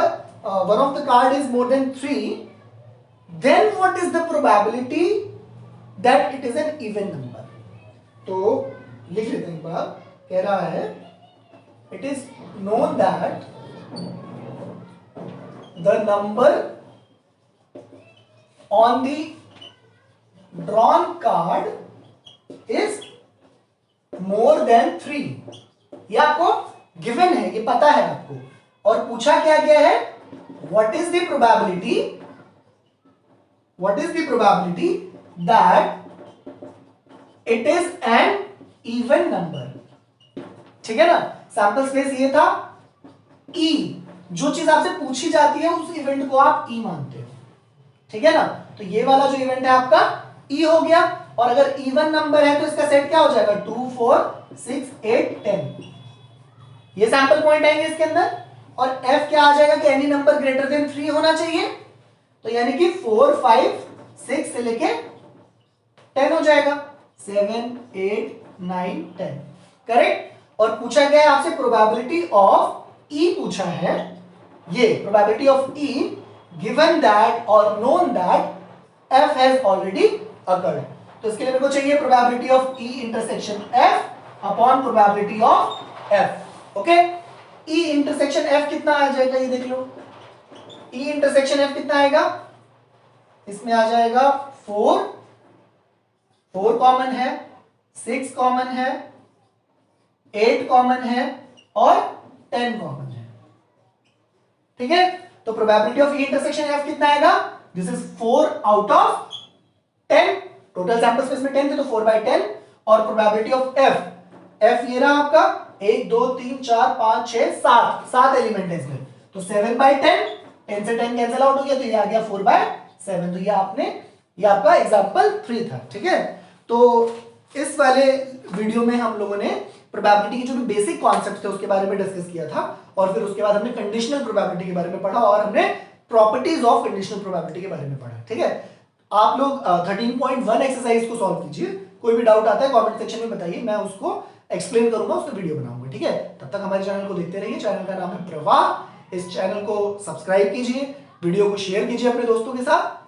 one of the card is more than 3, then what is the probability that it is an even number. तो लिख लेते हैं एक बार, कह रहा है it is known that the number on the drawn card is more than 3, ये आपको गिवन है, ये पता है आपको, और पूछा क्या गया है what is the probability that it is an even number, ठीक है ना। सैंपल स्पेस ये था, E जो चीज आपसे पूछी जाती है उस इवेंट को आप E मानते हो, ठीक है ना। तो ये वाला जो इवेंट है आपका E हो गया, और अगर इवन नंबर है तो इसका सेट क्या हो जाएगा 2 4 6 8 10, ये सैंपल पॉइंट आएंगे इसके अंदर, और F क्या आ जाएगा कि एनी नंबर ग्रेटर देन 3 होना चाहिए, तो यानी कि 4 5 6 से लेके 10 हो जाएगा, 7 8 9 10, करेक्ट। और पूछा गया है आपसे प्रोबेबिलिटी ऑफ E पूछा है, ये probability of E given that और known that F has already occurred. तो इसके लिए मेरे को चाहिए probability of E intersection F upon probability of F, okay. E intersection F कितना आ जाएगा ये देख लो, E इंटरसेक्शन F कितना आएगा, इसमें आ जाएगा 4 कॉमन है, 6 कॉमन है, 8 कॉमन है और 10 कॉमन है, ठीक है। तो probability of E intersection F कितना आएगा, this is 4 out of 10, total sample space में 10 थे तो 4/10, और प्रोबेबिलिटी ऑफ F ये रहा आपका 1 2 3 4 5 6 7 एलिमेंट है इसमें, तो 7/10, 10 से 10 कैंसिल आउट हो गया तो ये आ गया 4/7। तो ये आपका एग्जांपल 3 था, ठीक है। तो इस वाले वीडियो में हम लोगों ने प्रोबेबिलिटी के जो भी बेसिक कॉन्सेप्ट्स थे उसके बारे में डिस्कस किया था, और फिर उसके बाद हमने कंडीशनल प्रोबेबिलिटी के बारे में पढ़ा और हमने प्रॉपर्टीज ऑफ कंडीशनल प्रोबेबिलिटी के बारे में पढ़ा, ठीक है। आप लोग 13.1 एक्सरसाइज को सॉल्व कीजिए, कोई भी डाउट आता है कमेंट सेक्शन में बताइए, मैं उसको एक्सप्लेन करूंगा, उसका वीडियो बनाऊंगा, ठीक है। तब तक हमारे चैनल को देखते रहिए, चैनल का नाम है प्रवाह, इस चैनल को सब्सक्राइब कीजिए, वीडियो को शेयर कीजिए अपने दोस्तों के साथ,